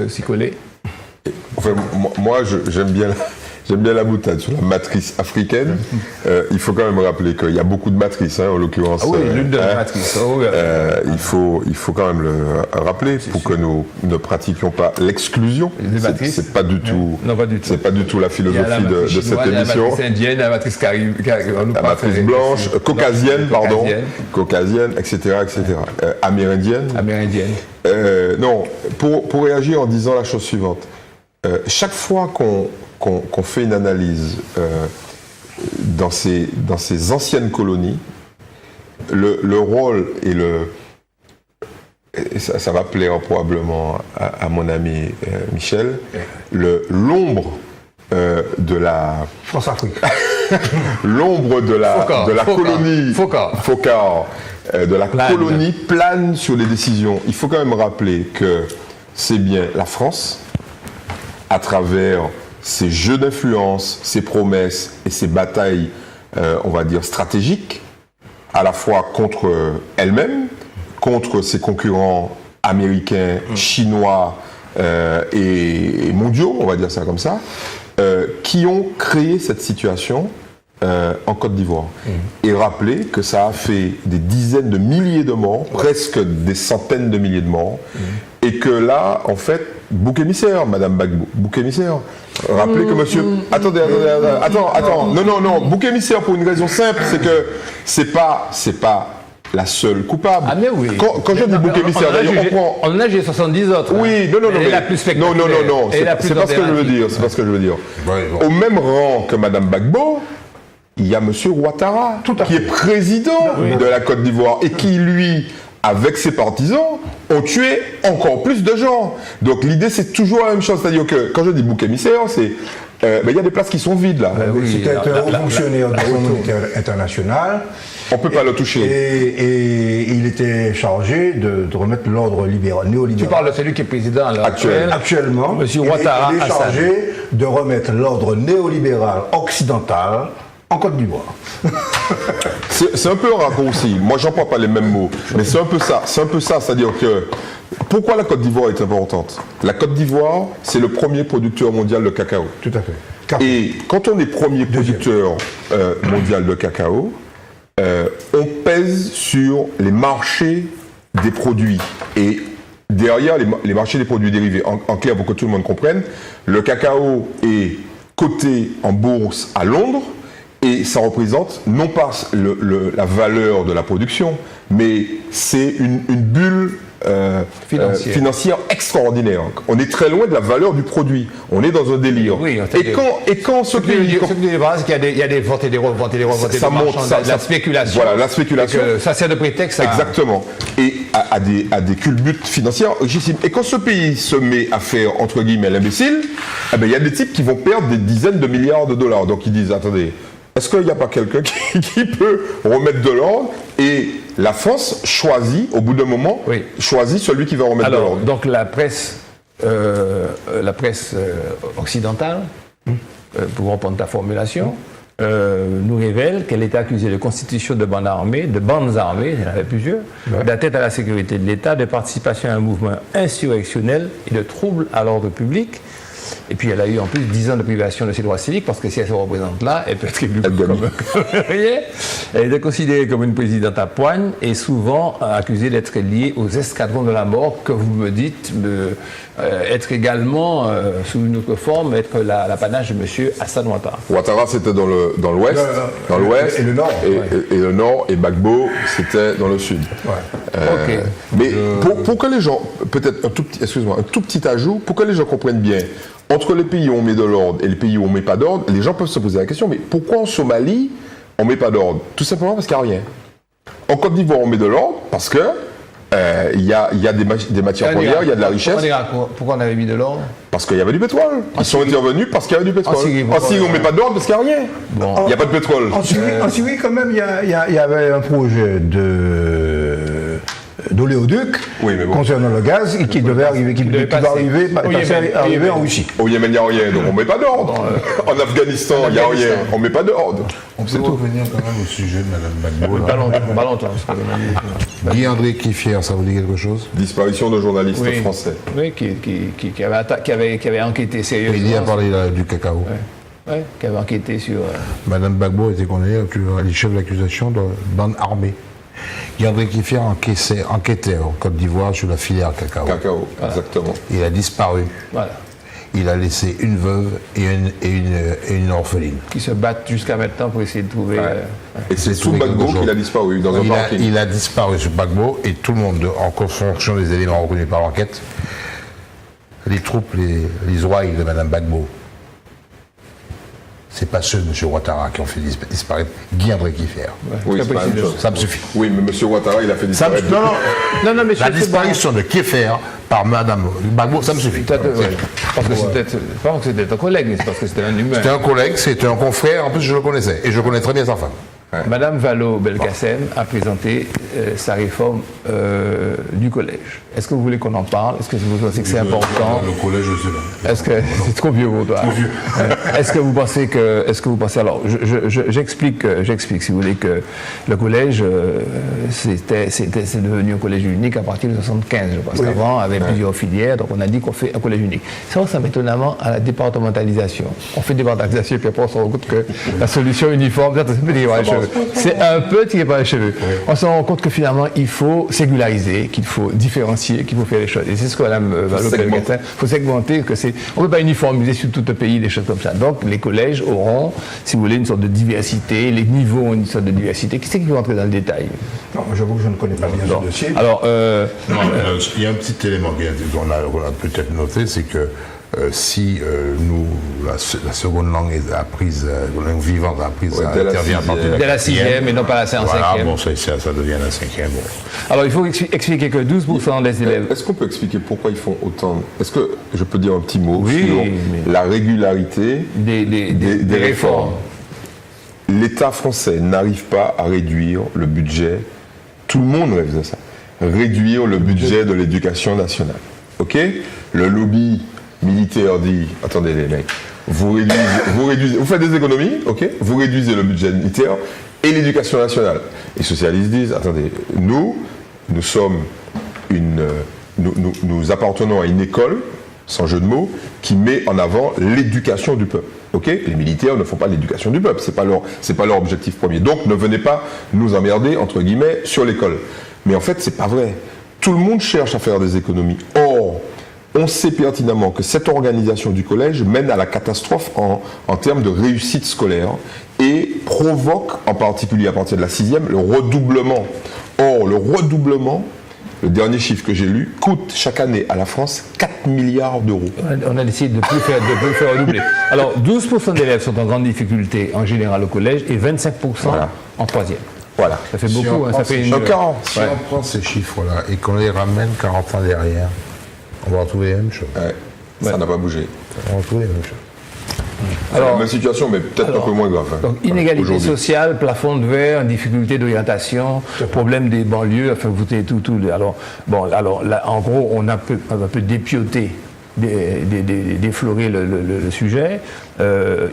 s'y coller?
Enfin, moi, j'aime bien la boutade sur la matrice africaine. Il faut quand même rappeler qu'il y a beaucoup de matrices, en l'occurrence.
Ah oui, l'une de les matrices.
Il faut quand même le rappeler pour que nous ne pratiquions pas l'exclusion. C'est pas du tout.
Non, pas du tout.
C'est pas du tout la philosophie de cette émission.
La matrice indienne, la matrice
la matrice blanche, caucasienne, pardon, caucasienne, etc., amérindienne. Non, pour réagir en disant la chose suivante. Chaque fois qu'on fait une analyse dans ces anciennes colonies, le rôle et ça va plaire probablement à mon ami Michel, l'ombre de la
France-Afrique.
L'ombre de la colonie Focard, de la colonie plane sur les décisions. Il faut quand même rappeler que c'est bien la France, à travers ses jeux d'influence, ses promesses et ses batailles, on va dire, stratégiques, à la fois contre elle-même, contre ses concurrents américains, chinois et mondiaux, on va dire ça comme ça, qui ont créé cette situation en Côte d'Ivoire. Et rappeler que ça a fait des dizaines de milliers de morts, presque des centaines de milliers de morts, et que là, en fait, bouc émissaire, Madame Gbagbo, bouc émissaire. Rappelez que monsieur... Attendez, non, bouc émissaire pour une raison simple, c'est que c'est pas la seule coupable.
Ah mais oui.
Quand je dis bouc émissaire, d'ailleurs,
on en a j'ai 70 autres.
Oui, non,
mais la plus spectaculaire.
Non, c'est pas ce que je veux dire. C'est pas ce que je veux dire. Au même rang que Madame Gbagbo, il y a monsieur Ouattara, qui est président de la Côte d'Ivoire et qui, lui, avec ses partisans, ont tué encore plus de gens. Donc l'idée, c'est toujours la même chose. C'est-à-dire que, quand je dis bouc émissaire, c'est... il y a des places qui sont vides, là.
C'était un haut fonctionnaire de la communauté internationale.
On ne peut pas le toucher.
Et il était chargé de remettre l'ordre néolibéral.
Tu parles de celui qui est président
actuellement.
Monsieur Ouattara.
Il est chargé de remettre l'ordre néolibéral occidental en Côte d'Ivoire.
C'est un peu un raccourci. Moi, j'emploie pas les mêmes mots, mais c'est un peu ça. C'est-à-dire que pourquoi la Côte d'Ivoire est importante? La Côte d'Ivoire, c'est le premier producteur mondial de cacao.
Tout à fait.
Et quand on est premier producteur mondial de cacao, on pèse sur les marchés des produits. Et derrière les marchés des produits dérivés, en clair, pour que tout le monde comprenne, le cacao est coté en bourse à Londres. Et ça représente non pas la valeur de la production, mais c'est une bulle financière extraordinaire. On est très loin de la valeur du produit. On est dans un délire.
Oui,
et quand ce pays...
Ce qui est qu'il y a des ventes et des reventes et des reventes.
Ça monte,
la spéculation.
Voilà, la spéculation.
Ça sert de prétexte à...
Exactement. Et à des culbutes financières. Et quand ce pays se met à faire, entre guillemets, l'imbécile, il y a des types qui vont perdre des dizaines de milliards de dollars. Donc ils disent, attendez... Est-ce qu'il n'y a pas quelqu'un qui peut remettre de l'ordre? Et la France choisit, au bout d'un moment, choisit celui qui va remettre de l'ordre.
Donc la presse occidentale, pour reprendre ta formulation, nous révèle qu'elle était accusée de constitution de bandes armées, il y en avait plusieurs, d'atteinte à la sécurité de l'État, de participation à un mouvement insurrectionnel et de troubles à l'ordre public. Et puis elle a eu en plus 10 ans de privation de ses droits civiques parce que si elle se représente là, elle peut être élue comme rien. Elle est considérée comme une présidente à poigne et souvent accusée d'être liée aux escadrons de la mort que vous me dites être également, sous une autre forme, être l'apanage de M. Hassan Ouattara.
Ouattara, c'était dans l'ouest,
et le nord.
Et le nord, et Gbagbo, c'était dans le sud. Mais pour que les gens, peut-être un tout petit ajout, pour que les gens comprennent bien, entre les pays où on met de l'ordre et les pays où on ne met pas d'ordre, les gens peuvent se poser la question, mais pourquoi en Somalie, on ne met pas d'ordre? Tout simplement parce qu'il n'y a rien. En Côte d'Ivoire, on met de l'ordre parce que il y a des matières premières, il y a de la richesse.
Pourquoi on avait mis de l'ordre?
Parce qu'il y avait du pétrole. Ils sont intervenus parce qu'il y avait du pétrole. En Syrie, on ne met pas d'ordre parce qu'il n'y a rien. Il n'y a pas de pétrole.
En Syrie, quand même, il y avait un projet d'oléoduc concernant le gaz et qui devait arriver, qui va arriver en Russie.
Au Yémen, il n'y a rien, donc on ne met pas d'ordre. En Afghanistan, il n'y a rien, on ne met pas d'ordre.
On peut revenir quand même au sujet de Mme Gbagbo.
Pas longtemps.
Guy-André Kiffier, ça vous dit quelque chose?
Disparition de journalistes français.
Oui, qui avait enquêté sérieusement.
Il y a parlé du cacao.
Oui, qui avait enquêté sur...
Mme Gbagbo était condamnée, elle est chef d'accusation de bande armée. Guy-André Kiffier enquêtait en Côte d'Ivoire sur la filière cacao.
Cacao, exactement.
Il a disparu.
Voilà.
Il a laissé une veuve et une orpheline.
Qui se battent jusqu'à maintenant pour essayer de trouver...
Et c'est sous Gbagbo qu'il a disparu, dans un parking.
Il a disparu sous Gbagbo et tout le monde, en fonction des éléments reconnus par l'enquête, les troupes, les ouailles de Mme Gbagbo, c'est pas ceux de M. Ouattara qui ont fait disparaître Guy-André Kiffier.
Oui, c'est pas une chose.
Ça me suffit.
Oui, mais M. Ouattara, il a fait disparaître...
Non, mais
la disparition de Kiffier par Mme Gbagbo, ça me suffit.
Parce que c'était un collègue, mais c'est parce que c'était un humain.
C'était un collègue, c'était un confrère, en plus je le connaissais. Et je connais très bien sa femme.
Ouais. Madame Vallaud-Belkacem a présenté sa réforme du collège. Est-ce que vous voulez qu'on en parle? Est-ce que vous pensez que c'est important?
Le collège, je sais pas.
Est-ce que c'est trop vieux pour toi? Est-ce que vous pensez alors j'explique si vous voulez que le collège c'est devenu un collège unique à partir de 1975, je pense. Avant, on avait plusieurs filières, donc on a dit qu'on fait un collège unique. Ça ressemble étonnamment à la départementalisation. On fait départementalisation et puis après on se rend compte que la solution uniforme, c'est un peu tiré par les cheveux. On se rend compte que finalement il faut singulariser, qu'il faut différencier, qu'il faut faire les choses. Et c'est ce que Mme Vallaud-Belkacem, il faut segmenter, on ne peut pas uniformiser sur tout le pays des choses comme ça. Donc les collèges auront, si vous voulez, une sorte de diversité, les niveaux ont une sorte de diversité. Qui c'est qui va entrer dans le détail?
Non, j'avoue que je ne connais pas bien ce dossier.
Alors,
il y a un petit élément qu'on a peut-être noté, c'est que si la seconde langue est apprise, la langue vivante apprise, intervient à partir
de la 6e et non pas la 5e.
Voilà, bon, ça devient la 5e. Bon.
Alors il faut expliquer que 12% des élèves...
Est-ce qu'on peut expliquer pourquoi ils font autant... Est-ce que je peux dire un petit mot sur la régularité des réformes? L'État français n'arrive pas à réduire le budget, tout le monde rêve de ça, réduire le budget de l'éducation nationale. Ok? Le lobby militaire dit, attendez les mecs, vous faites des économies, ok? Vous réduisez le budget militaire et l'éducation nationale. Les socialistes disent, attendez, nous appartenons à une école, sans jeu de mots, qui met en avant l'éducation du peuple. Okay, les militaires ne font pas l'éducation du peuple, c'est pas leur objectif premier. Donc ne venez pas nous emmerder, entre guillemets, sur l'école. Mais en fait, c'est pas vrai. Tout le monde cherche à faire des économies. Or, on sait pertinemment que cette organisation du collège mène à la catastrophe en termes de réussite scolaire et provoque, en particulier à partir de la 6e, le redoublement. Or, le redoublement, le dernier chiffre que j'ai lu, coûte chaque année à la France 4 milliards d'euros.
On a décidé de ne plus le faire redoubler. Alors, 12% d'élèves sont en grande difficulté en général au collège et 25% en 3e. Voilà. Ça fait beaucoup, ça fait une...
Si on prend ces chiffres-là et qu'on les ramène 40 ans derrière, on va retrouver la même chose.
Ça n'a pas bougé.
On va retrouver la même chose.
Alors, la même situation, mais peut-être un peu moins grave.
Donc, inégalité sociale, plafond de verre, difficulté d'orientation, problème des banlieues, enfin, vous avez tout. Alors, là, en gros, on a un peu dépioté, défloré le sujet.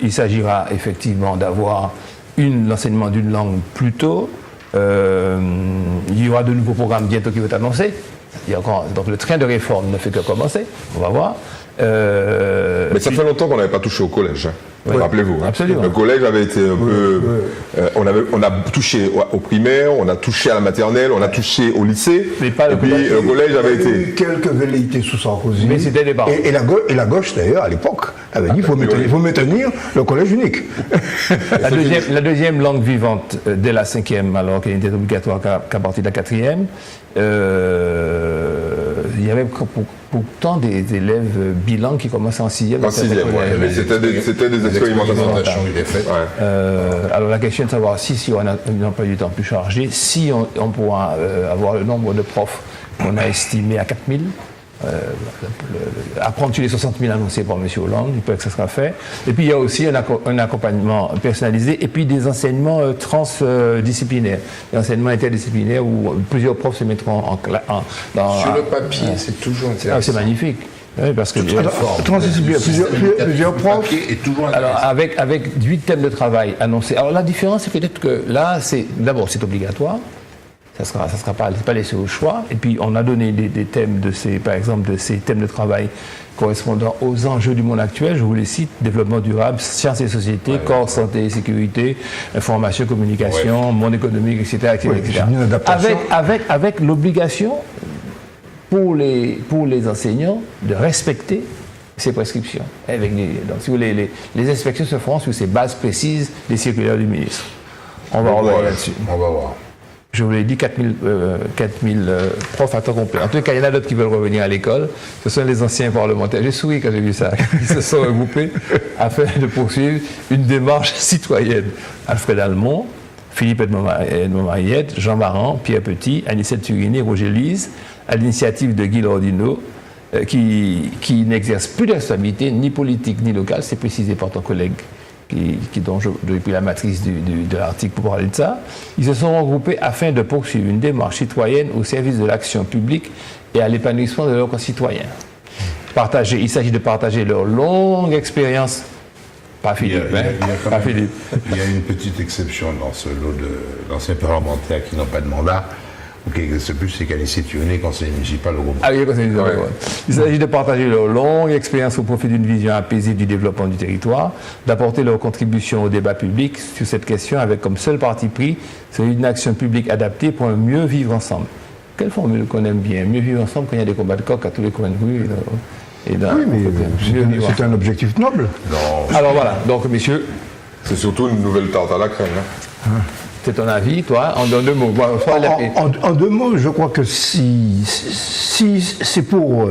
Il s'agira effectivement d'avoir l'enseignement d'une langue plus tôt. Il y aura de nouveaux programmes bientôt qui vont être annoncés. Donc le train de réforme ne fait que commencer, on va voir.
Mais ça fait longtemps qu'on n'avait pas touché au collège, rappelez-vous.
Absolument.
Le collège avait été un peu... On a touché au primaire, on a touché à la maternelle, on a touché au lycée,
mais pas
et puis le collège avait été...
Il y a eu quelques velléités sous Sarkozy.
Mais c'était des barres.
Et la gauche, d'ailleurs, à l'époque, avait dit qu'il faut maintenir le collège unique.
La deuxième langue vivante dès la 5e, alors qu'elle était obligatoire qu'à partir de la 4e, il y avait pourtant des élèves bilingues qui commençaient en 6e.
En 6e, mais c'était des expérimentations
qui étaient faites.
Alors la question est de savoir si on a un emploi du temps plus chargé, si on pourra avoir le nombre de profs qu'on a estimé à 4000, apprendre sur les 60 000 annoncés par M. Hollande, il peut que ça sera fait. Et puis il y a aussi un accompagnement personnalisé et puis des enseignements transdisciplinaires, des enseignements interdisciplinaires où plusieurs profs se mettront
sur le papier, c'est toujours intéressant.
C'est magnifique. Oui, parce que
transdisciplinaire, plusieurs profs.
Alors avec 8 thèmes de travail annoncés. Alors la différence, c'est peut-être que là, d'abord c'est obligatoire. Ça sera pas laissé au choix. Et puis, on a donné des thèmes par exemple, de ces thèmes de travail correspondant aux enjeux du monde actuel. Je vous les cite: développement durable, sciences et société, corps, santé et sécurité, information, communication, monde économique, etc. Avec l'obligation pour les enseignants de respecter ces prescriptions. Donc, si vous voulez, les inspections se feront sur ces bases précises des circulaires du ministre. On va revenir là-dessus.
On va voir.
Je vous l'ai dit, 4000 profs à temps complet. En tout cas, il y en a d'autres qui veulent revenir à l'école. Ce sont les anciens parlementaires. J'ai souri quand j'ai vu ça. Ils se sont regroupés afin de poursuivre une démarche citoyenne. Alfred Almond, Philippe Edmond-Mariette, Jean Maran, Pierre Petit, Anicette Turini, Roger Lise, à l'initiative de Guy Lordineau, qui n'exerce plus de responsabilité ni politique ni locale. C'est précisé par ton collègue dont depuis la matrice de l'article pour parler de ça. Ils se sont regroupés afin de poursuivre une démarche citoyenne au service de l'action publique et à l'épanouissement de leurs concitoyens. Il s'agit de partager leur longue expérience. Pas Philippe,
il y a une petite exception dans ce lot d'anciens parlementaires qui n'ont pas de mandat. Qui n'existe plus, c'est qu'Anicette Turini, conseiller municipal au groupe.
Ah oui, conseiller municipal. Ouais. Il s'agit de partager leur longue expérience au profit d'une vision apaisée du développement du territoire, d'apporter leur contribution au débat public sur cette question avec comme seul parti pris celui d'une action publique adaptée pour un mieux vivre ensemble. Quelle formule qu'on aime bien? Mieux vivre ensemble quand il y a des combats de coq à tous les coins de rue.
Oui, mais c'est un objectif noble.
Non.
Alors voilà, donc messieurs.
C'est surtout une nouvelle tarte à la crème.
C'est ton avis, toi, en deux mots.
En deux mots, je crois que si c'est pour,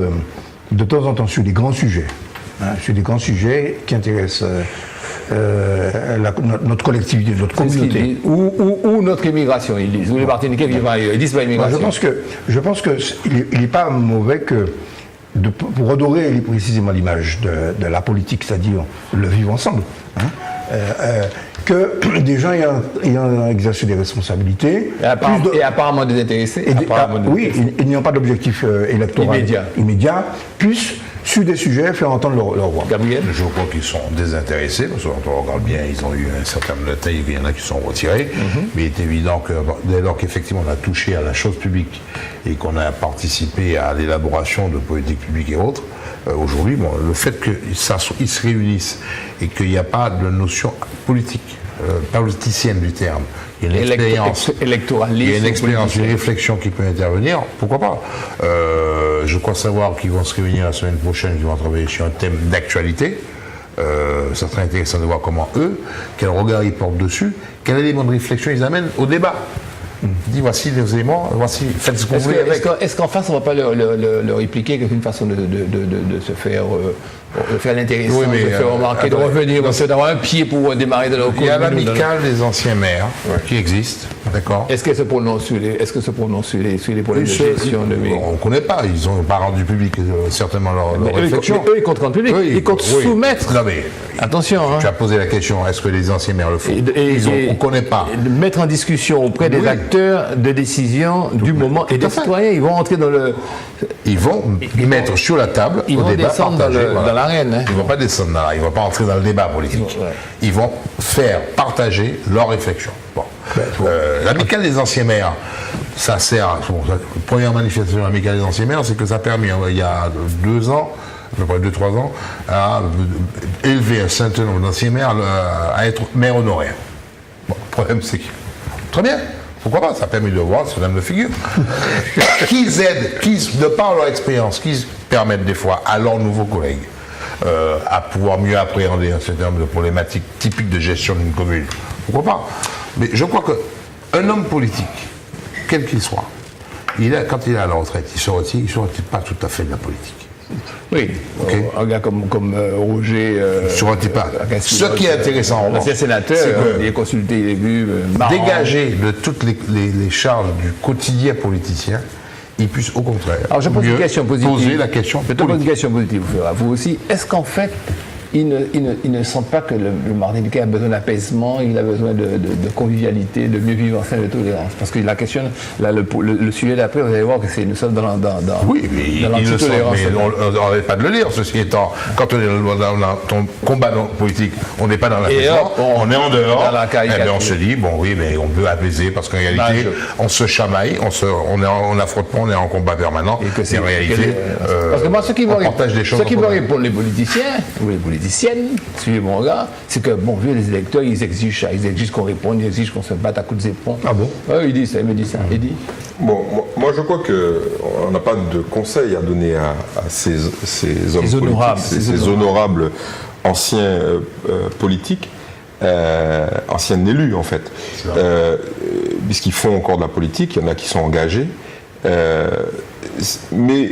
de temps en temps, sur des grands sujets, qui intéressent notre collectivité, notre communauté.
Ou notre immigration, ils disent. Ou les Martiniquais vivent ailleurs, ils disent pas immigration.
Je pense qu'il n'est pas mauvais que, pour redorer précisément l'image de la politique, c'est-à-dire le vivre ensemble, que des gens ayant exercé des responsabilités...
Et apparemment désintéressés.
Ils n'ayant pas d'objectif électoral immédiat, puissent, sur des sujets, faire entendre leur voix.
Gabriel?
Je crois qu'ils sont désintéressés, parce que quand on regarde bien, ils ont eu un certain nombre de tailles, il y en a qui sont retirés, mais il est évident que dès lors qu'effectivement on a touché à la chose publique et qu'on a participé à l'élaboration de politiques publiques et autres, aujourd'hui, le fait qu'ils se réunissent et qu'il n'y a pas de notion politique, politicienne du terme, il y a une expérience électoraliste, il y a une expérience, une réflexion qui peut intervenir, pourquoi pas. Je crois savoir qu'ils vont se réunir la semaine prochaine, qu'ils vont travailler sur un thème d'actualité. Ça serait intéressant de voir comment quel regard ils portent dessus, quel élément de réflexion ils amènent au débat. Dit voici les éléments, faites ce qu'on voulait avec.
Est-ce qu'en face on ne va pas leur répliquer qu'une façon de se faire l'intéressant, de se faire remarquer, de revenir, d'avoir un pied pour démarrer de leur cours.
Il y a l'amicale des anciens maires qui existe, d'accord.
Est-ce qu'elle se prononce sur les problèmes de gestion de maire?
On ne connaît pas, ils n'ont pas rendu public certainement leur réflexion.
Eux, ils comptent rendre public, ils comptent soumettre.
Non mais,
attention.
Tu as posé la question, est-ce que les anciens maires le font? On ne connaît pas.
Mettre en discussion auprès des acteurs de décision du moment et des citoyens, ils vont entrer dans le...
Ils vont mettre sur la table
au débat partagé. Dans l'arène.
Ils ne vont pas descendre là, ils ne vont pas entrer dans le débat politique. Ils vont faire partager leurs réflexions. L'amicale des anciens maires, ça sert. La première manifestation de l'amicale des anciens maires, c'est que ça a permis, il y a 2 ans, à peu près 2-3 ans, à élever un certain nombre d'anciens maires à être maires honoraires. Le problème, c'est que. Très bien. Pourquoi pas? Ça a permis de voir ce même de figure. Qu'ils aident, de par leur expérience, qu'ils permettent des fois à leurs nouveaux collègues à pouvoir mieux appréhender un certain nombre de problématiques typiques de gestion d'une commune. Pourquoi pas? Mais je crois qu'un homme politique, quel qu'il soit, quand il est à la retraite, il ne se retire pas tout à fait de la politique.
Oui, un gars comme Roger.
Je ne retire pas. Ce qui est intéressant,
l'ancien sénateur, il est consulté, il est vu.
Dégager de toutes les charges du quotidien politicien ils puissent au contraire
Alors je pose une question positive.
poser la question
Je te pose une question positive, vous aussi. Est-ce qu'en fait, ils ne sentent pas que le Martiniquais a besoin d'apaisement, il a besoin de convivialité, de mieux vivre ensemble, de tolérance? Parce que la question, là, le sujet d'après, vous allez voir que nous sommes dans
oui, mais ils le sentent, mais on n'arrête pas de le lire. Ceci étant, quand on est dans ton combat politique, on n'est pas dans l'apaisement, on est en dehors, et bien on se dit, bon oui, mais on peut apaiser, parce qu'en réalité, on se chamaille, on est en affrontement, on est en combat permanent, et que en réalité,
parce que moi, ce qui
me
répondre les politiciens, ou les politiciennes, suivez mon regard, c'est que, bon, vu les électeurs, ils exigent ça, ils exigent qu'on réponde, ils exigent qu'on se batte à coups de éperon.
Ah bon?
Oui, il dit ça, il me dit ça. Il dit.
Bon, moi je crois qu'on n'a pas de conseils à donner à ces hommes politiques, ces honorables anciens politiques, anciens élus en fait, puisqu'ils font encore de la politique, il y en a qui sont engagés, mais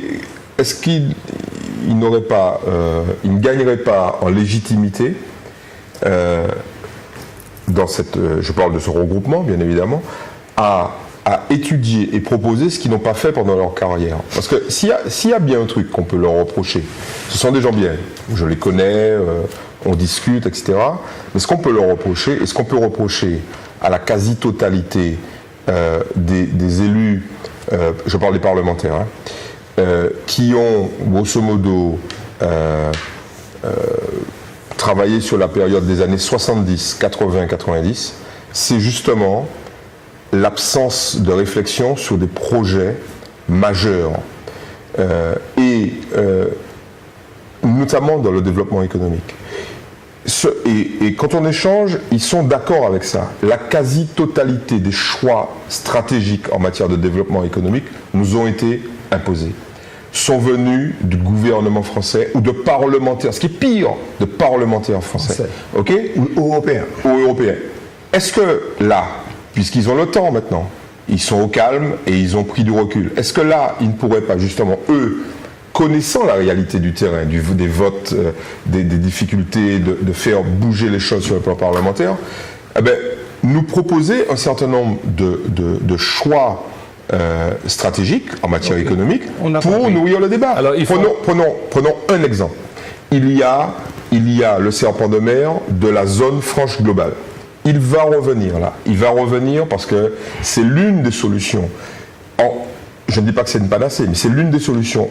est-ce qu'ils n'auraient pas, ils ne gagneraient pas en légitimité dans cette, je parle de ce regroupement bien évidemment, à étudier et proposer ce qu'ils n'ont pas fait pendant leur carrière. Parce que s'il y a bien un truc qu'on peut leur reprocher, ce sont des gens bien, je les connais, on discute, etc. Mais ce qu'on peut leur reprocher, et ce qu'on peut reprocher à la quasi-totalité des élus, je parle des parlementaires, qui ont, grosso modo, travaillé sur la période des années 70, 80, 90, c'est justement l'absence de réflexion sur des projets majeurs, et notamment dans le développement économique. Et quand on échange, ils sont d'accord avec ça. La quasi-totalité des choix stratégiques en matière de développement économique nous ont été imposés, sont venus du gouvernement français ou de parlementaires, ce qui est pire, de parlementaires français. Ok ?
Ou européens.
Ou européens. Est-ce que là, puisqu'ils ont le temps maintenant, ils sont au calme et ils ont pris du recul, est-ce que là, ils ne pourraient pas justement, eux, connaissant la réalité du terrain, des votes, des difficultés de faire bouger les choses sur le plan parlementaire, nous proposer un certain nombre de choix stratégiques en matière économique pour nourrir le débat. Alors, prenons un exemple. Il y a le serpent de mer de la zone franche globale. Il va revenir là. Il va revenir parce que c'est l'une des solutions. Je ne dis pas que c'est une panacée, mais c'est l'une des solutions.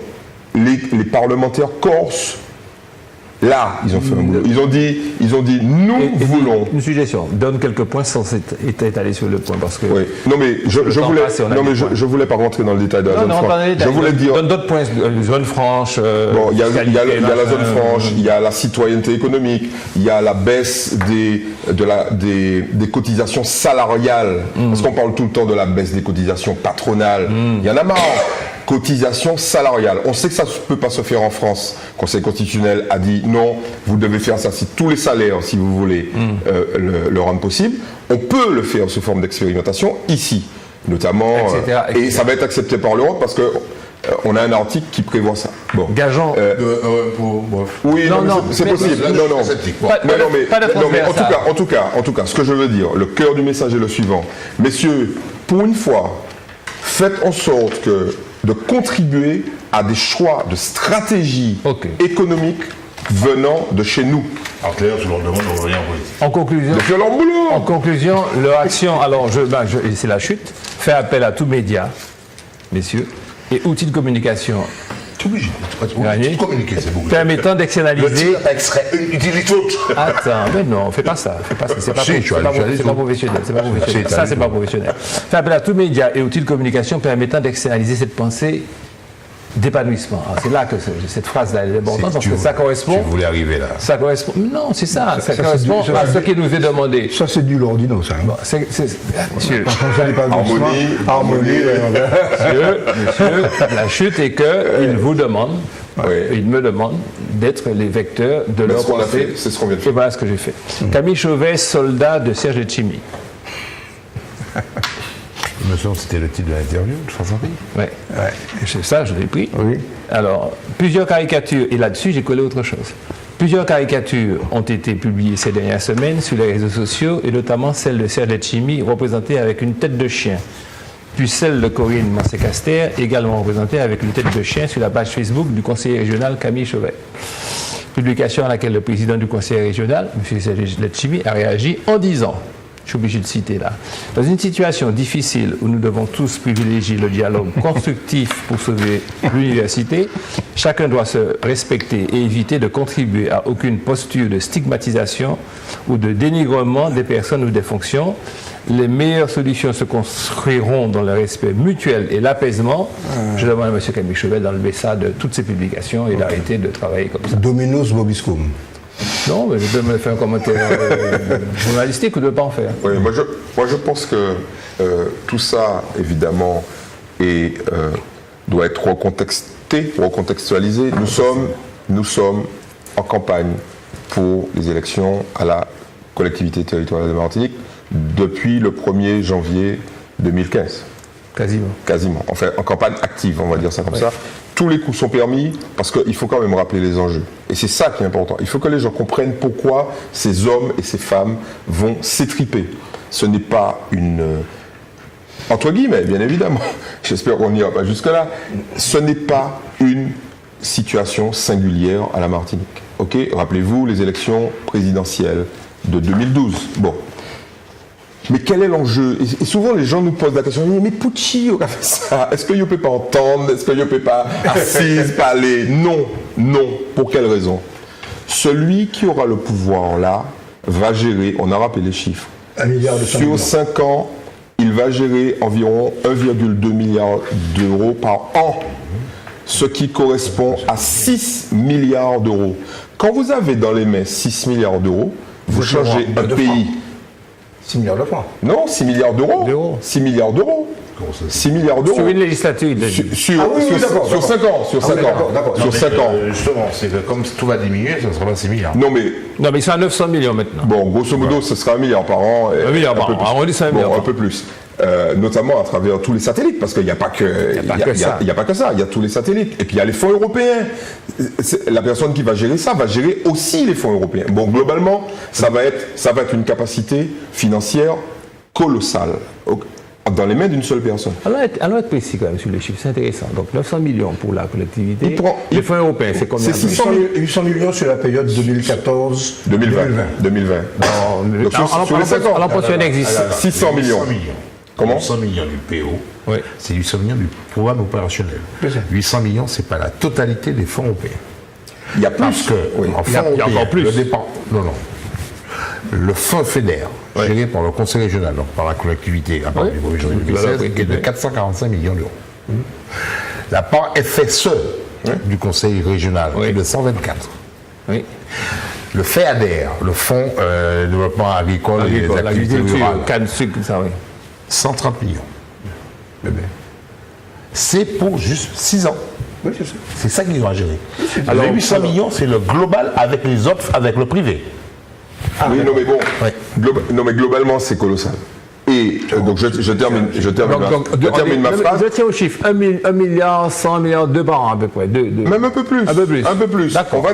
Les parlementaires corses, là, ils ont fait un boulot. Ils ont dit, nous voulons.
Une suggestion, donne quelques points sans être allé sur le point, parce que.
Oui. Non mais je voulais pas rentrer dans le détail de la zone franche. Je voulais dire.
Donne d'autres points. Zone franche.
Bon, il y a la zone franche, il y a la citoyenneté économique, il y a la baisse des cotisations salariales, parce qu'on parle tout le temps de la baisse des cotisations patronales. Il y en a marre. Cotisation salariale. On sait que ça ne peut pas se faire en France. Le Conseil constitutionnel a dit non, vous devez faire ça si tous les salaires, si vous voulez le rendre possible. On peut le faire sous forme d'expérimentation ici, notamment, et ça va être accepté par l'Europe parce que on a un article qui prévoit ça. Bon.
Gageons.
Oui, non, c'est possible. En tout cas, ce que je veux dire, le cœur du message est le suivant. Messieurs, pour une fois, faites en sorte de contribuer à des choix de stratégie économique venant de chez nous.
En clair, je leur demande de revenir en politique.
En conclusion,
de faire leur boulot.
En conclusion, leur action, alors c'est la chute, fait appel à tous médias, messieurs, et outils de communication. Permettant d'externaliser.
Le extrait utilise l'autre.
Attends, mais non, fais pas ça. C'est pas professionnel. Ça, c'est pas professionnel. Fait appel à tous médias et outils de communication permettant d'externaliser cette pensée d'épanouissement. C'est là que cette phrase-là est importante parce que ça correspond.
Tu voulais arriver là.
Ça correspond. Non, c'est ça. Ça correspond à ce qui nous est demandé.
Ça, c'est du Lordino, ça.
Monsieur.
Harmonie.
Monsieur, la chute est qu'il vous demande. Il me demande d'être les vecteurs de leur pensée.
C'est ce qu'on vient de faire.
Et voilà ce que j'ai fait. Camille Chauvet, soldat de Serge Letchimy.
Il me semble que c'était le titre de l'interview de France-Henri.
Oui. C'est ça, je l'ai pris.
Oui.
Alors, plusieurs caricatures, et là-dessus, j'ai collé autre chose. Plusieurs caricatures ont été publiées ces dernières semaines sur les réseaux sociaux, et notamment celle de Serge Letchimy, représentée avec une tête de chien. puis celle de Corinne Mancé-Caster, également représentée avec une tête de chien sur la page Facebook du conseiller régional Camille Chauvet. Publication à laquelle le président du conseil régional, M. Serge Letchimi, a réagi en disant, je suis obligé de citer là, dans une situation difficile où nous devons tous privilégier le dialogue constructif pour sauver l'université, chacun doit se respecter et éviter de contribuer à aucune posture de stigmatisation ou de dénigrement des personnes ou des fonctions. Les meilleures solutions se construiront dans le respect mutuel et l'apaisement. Je demande à M. Camille Chauvet d'enlever ça de toutes ses publications et d'arrêter de travailler comme ça.
Dominus vobiscum.
Non, mais je peux me faire un commentaire journalistique ou de ne pas en faire.
Oui, moi je pense que tout ça, évidemment, doit être recontextualisé. Nous sommes en campagne pour les élections à la collectivité territoriale de Martinique depuis le 1er janvier 2015. Quasiment. Enfin, en campagne active, on va dire ça comme ça. Tous les coups sont permis parce qu'il faut quand même rappeler les enjeux. Et c'est ça qui est important. Il faut que les gens comprennent pourquoi ces hommes et ces femmes vont s'étriper. Ce n'est pas une... entre guillemets, bien évidemment. J'espère qu'on n'ira pas jusque-là. Ce n'est pas une situation singulière à la Martinique. Ok ? Rappelez-vous les élections présidentielles de 2012. Bon. Mais quel est l'enjeu ? Et souvent les gens nous posent la question, mais Pucci a fait ça, est-ce qu'il ne peut pas entendre, est-ce qu'il ne peut pas assise, parler ? Non. Pour quelle raison ? Celui qui aura le pouvoir là va gérer, on a rappelé les chiffres,
1 milliard de
sur 5 ans, il va gérer environ 1,2 milliard d'euros par an, ce qui correspond à 6 milliards d'euros. Quand vous avez dans les mains 6 milliards d'euros, vous changez un pays...
6 milliards de francs.
Non, 6 milliards d'euros. 6 milliards d'euros. 6 milliards d'euros.
Sur une législature,
sur 5 ans. Sur 5 ans.
Justement, c'est que comme tout va diminuer, ça ne sera pas 6 milliards.
Non, mais
ils sont à 900 millions maintenant.
Bon, grosso modo, ce sera 1 milliard par an.
1 milliard par an. On dit 5 milliards.
Un peu plus. Notamment à travers tous les satellites, parce qu'il n'y a pas que ça. Il y a tous les satellites. Et puis il y a les fonds européens. La personne qui va gérer ça va gérer aussi les fonds européens. Bon, globalement, ça va être une capacité financière colossale dans les mains d'une seule personne.
Allons être précis quand même sur les chiffres, c'est intéressant. Donc 900 millions pour la collectivité. Les fonds européens, c'est combien ?
C'est 800 millions sur la période 2014-2020.
Donc sur les 5 ans.
Alors pour
600 millions. Comment ?
800 millions du PO, c'est 800 millions du programme opérationnel. 800 millions, ce n'est pas la totalité des fonds européens.
Il y a plus.
Parce que, en fonds européens,
encore plus.
Le fonds FEDER, géré par le conseil régional, donc par la collectivité, à part du 1er janvier 2016, est de 445 millions d'euros. La part FSE du conseil régional est de 124. Le FEADER, le Fonds de développement agricole et des activités rurales, 130 millions. C'est pour juste 6 ans. C'est ça qu'ils ont à gérer. Alors, les 800 millions, c'est le global avec les autres, avec le privé.
Non mais globalement, c'est colossal. Et donc je termine ma phrase.
Je tiens au chiffre, 1 milliard, 100 milliards, 2 par an à peu près.
Même un peu plus. Un peu plus. On va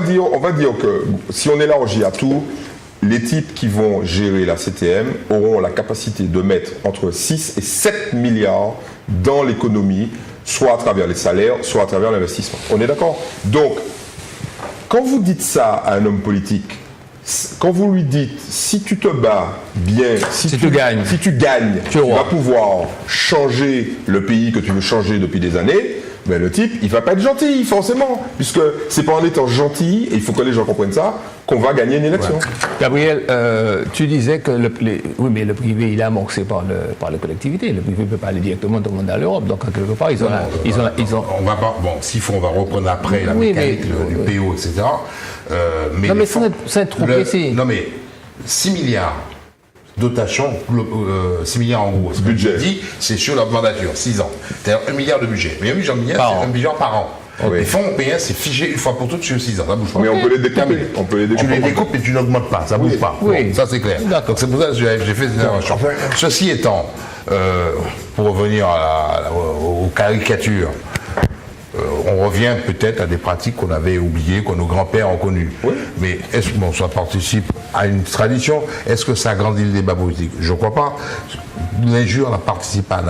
dire que si on élargit à tout, les types qui vont gérer la CTM auront la capacité de mettre entre 6 et 7 milliards dans l'économie, soit à travers les salaires, soit à travers l'investissement. On est d'accord ? Donc, quand vous dites ça à un homme politique, quand vous lui dites, si tu te bats bien, si tu gagnes, tu vas pouvoir changer le pays que tu veux changer depuis des années, ben le type, il va pas être gentil, forcément, puisque c'est pas en étant gentil, et il faut que les gens comprennent ça, qu'on va gagner une élection.
Gabriel, tu disais que le privé, il est amorcé par les collectivités. Le privé ne peut pas aller directement demander à l'Europe. Donc, quelque part, ils ont...
On va pas... Bon, s'il faut, on va reprendre après la mécanique du PO, etc.
Mais c'est trop précis.
Non, mais 6 milliards dotation, 6 milliards en gros.
Budget.
C'est sur la mandature, 6 ans. C'est-à-dire 1 milliard de budget. Mais 1 milliard, c'est 1 milliard par an. Les fonds européens, c'est figé une fois pour toutes sur 6 ans. Ça bouge pas.
Mais on peut les découper.
Tu les découpes et tu n'augmentes pas. Ça bouge pas. Bon, ça, c'est clair. Donc, c'est pour ça que j'ai fait cette intervention. Ceci étant, pour revenir aux caricatures, on revient peut-être à des pratiques qu'on avait oubliées, que nos grands-pères ont connues. Oui. Mais est-ce que ça participe à une tradition? Est-ce que ça agrandit le débat politique? Je ne crois pas. l'injure ne participe pas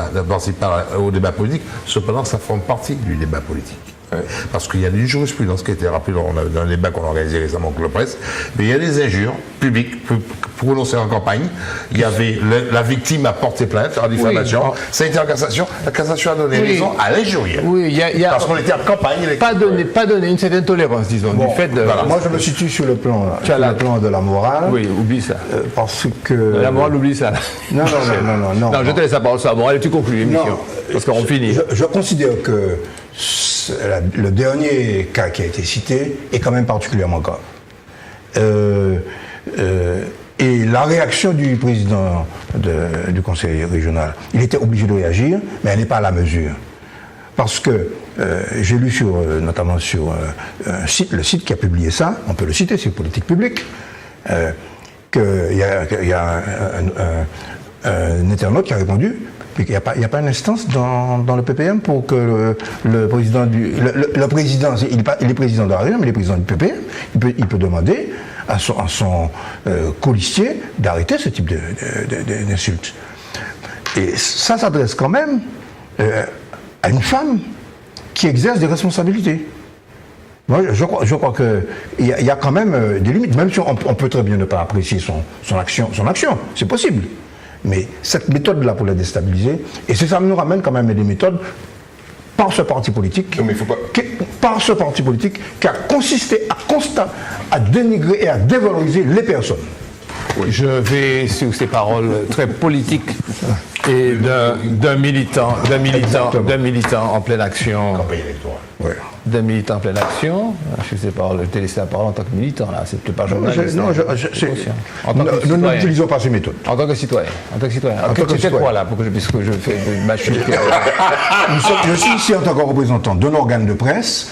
au débat politique, cependant ça forme partie du débat politique. Ouais. Parce qu'il y a une jurisprudence qui a été rappelée dans un débat qu'on a organisé récemment avec le presse, mais il y a des injures publiques prononcées en campagne. Il y avait la victime a porté plainte en diffamation, oui, ça a été en cassation. La cassation a donné raison à l'injurier.
Oui, parce qu'on était en campagne. Pas donner une certaine tolérance, disons, du fait de.
Voilà. Moi, je me situe sur le plan de la morale.
Oui, oublie ça.
Parce que.
La morale, oublie ça.
Non.
Non, je te laisse la parole sur la morale et tu conclus l'émission. Parce qu'on finit.
Je considère que le dernier cas qui a été cité est quand même particulièrement grave. Et la réaction du président du conseil régional, il était obligé de réagir, mais elle n'est pas à la mesure. Parce que j'ai lu notamment sur le site qui a publié ça, on peut le citer, c'est Politique Publique, qu'il y a un internaute qui a répondu il n'y a pas une instance dans le PPM pour que le président il est président de la région, mais il est président du PPM, il peut demander à son colistier d'arrêter ce type d'insulte. Et ça s'adresse quand même à une femme qui exerce des responsabilités. Moi, je crois qu'il y a quand même des limites, même si on peut très bien ne pas apprécier son action, c'est possible. Mais cette méthode-là pour la déstabiliser, et ça nous ramène quand même à des méthodes par ce parti politique, qui a consisté à dénigrer et à dévaloriser les personnes.
Oui. Je vais sur ces paroles très politiques et d'un militant en pleine action.
Ouais.
D'un militant en pleine action. Je ne sais pas, je t'ai laissé la parole en tant que militant, là, c'est pas journaliste.
Nous n'utilisons pas ces méthodes.
En tant que citoyen. Tu fais quoi là pour que je puisse ma chute?
Je suis ici en tant que représentant d'un organe de presse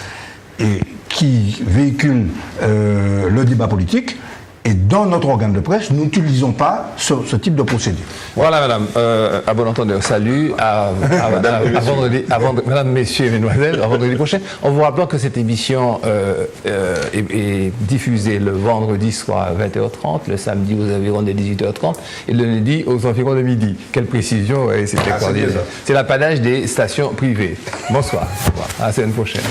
qui véhicule le débat politique. Et dans notre organe de presse, nous n'utilisons pas ce type de procédé.
Voilà, madame, à bon entendeur, salut, à vendredi, mesdames, messieurs et mesdemoiselles, à vendredi prochain. En vous rappelant que cette émission est diffusée le vendredi soir à 20h30, le samedi aux environs de 18h30 et le lundi aux environs de midi. Quelle précision, c'est l'apanage des stations privées. Bonsoir, à la semaine prochaine.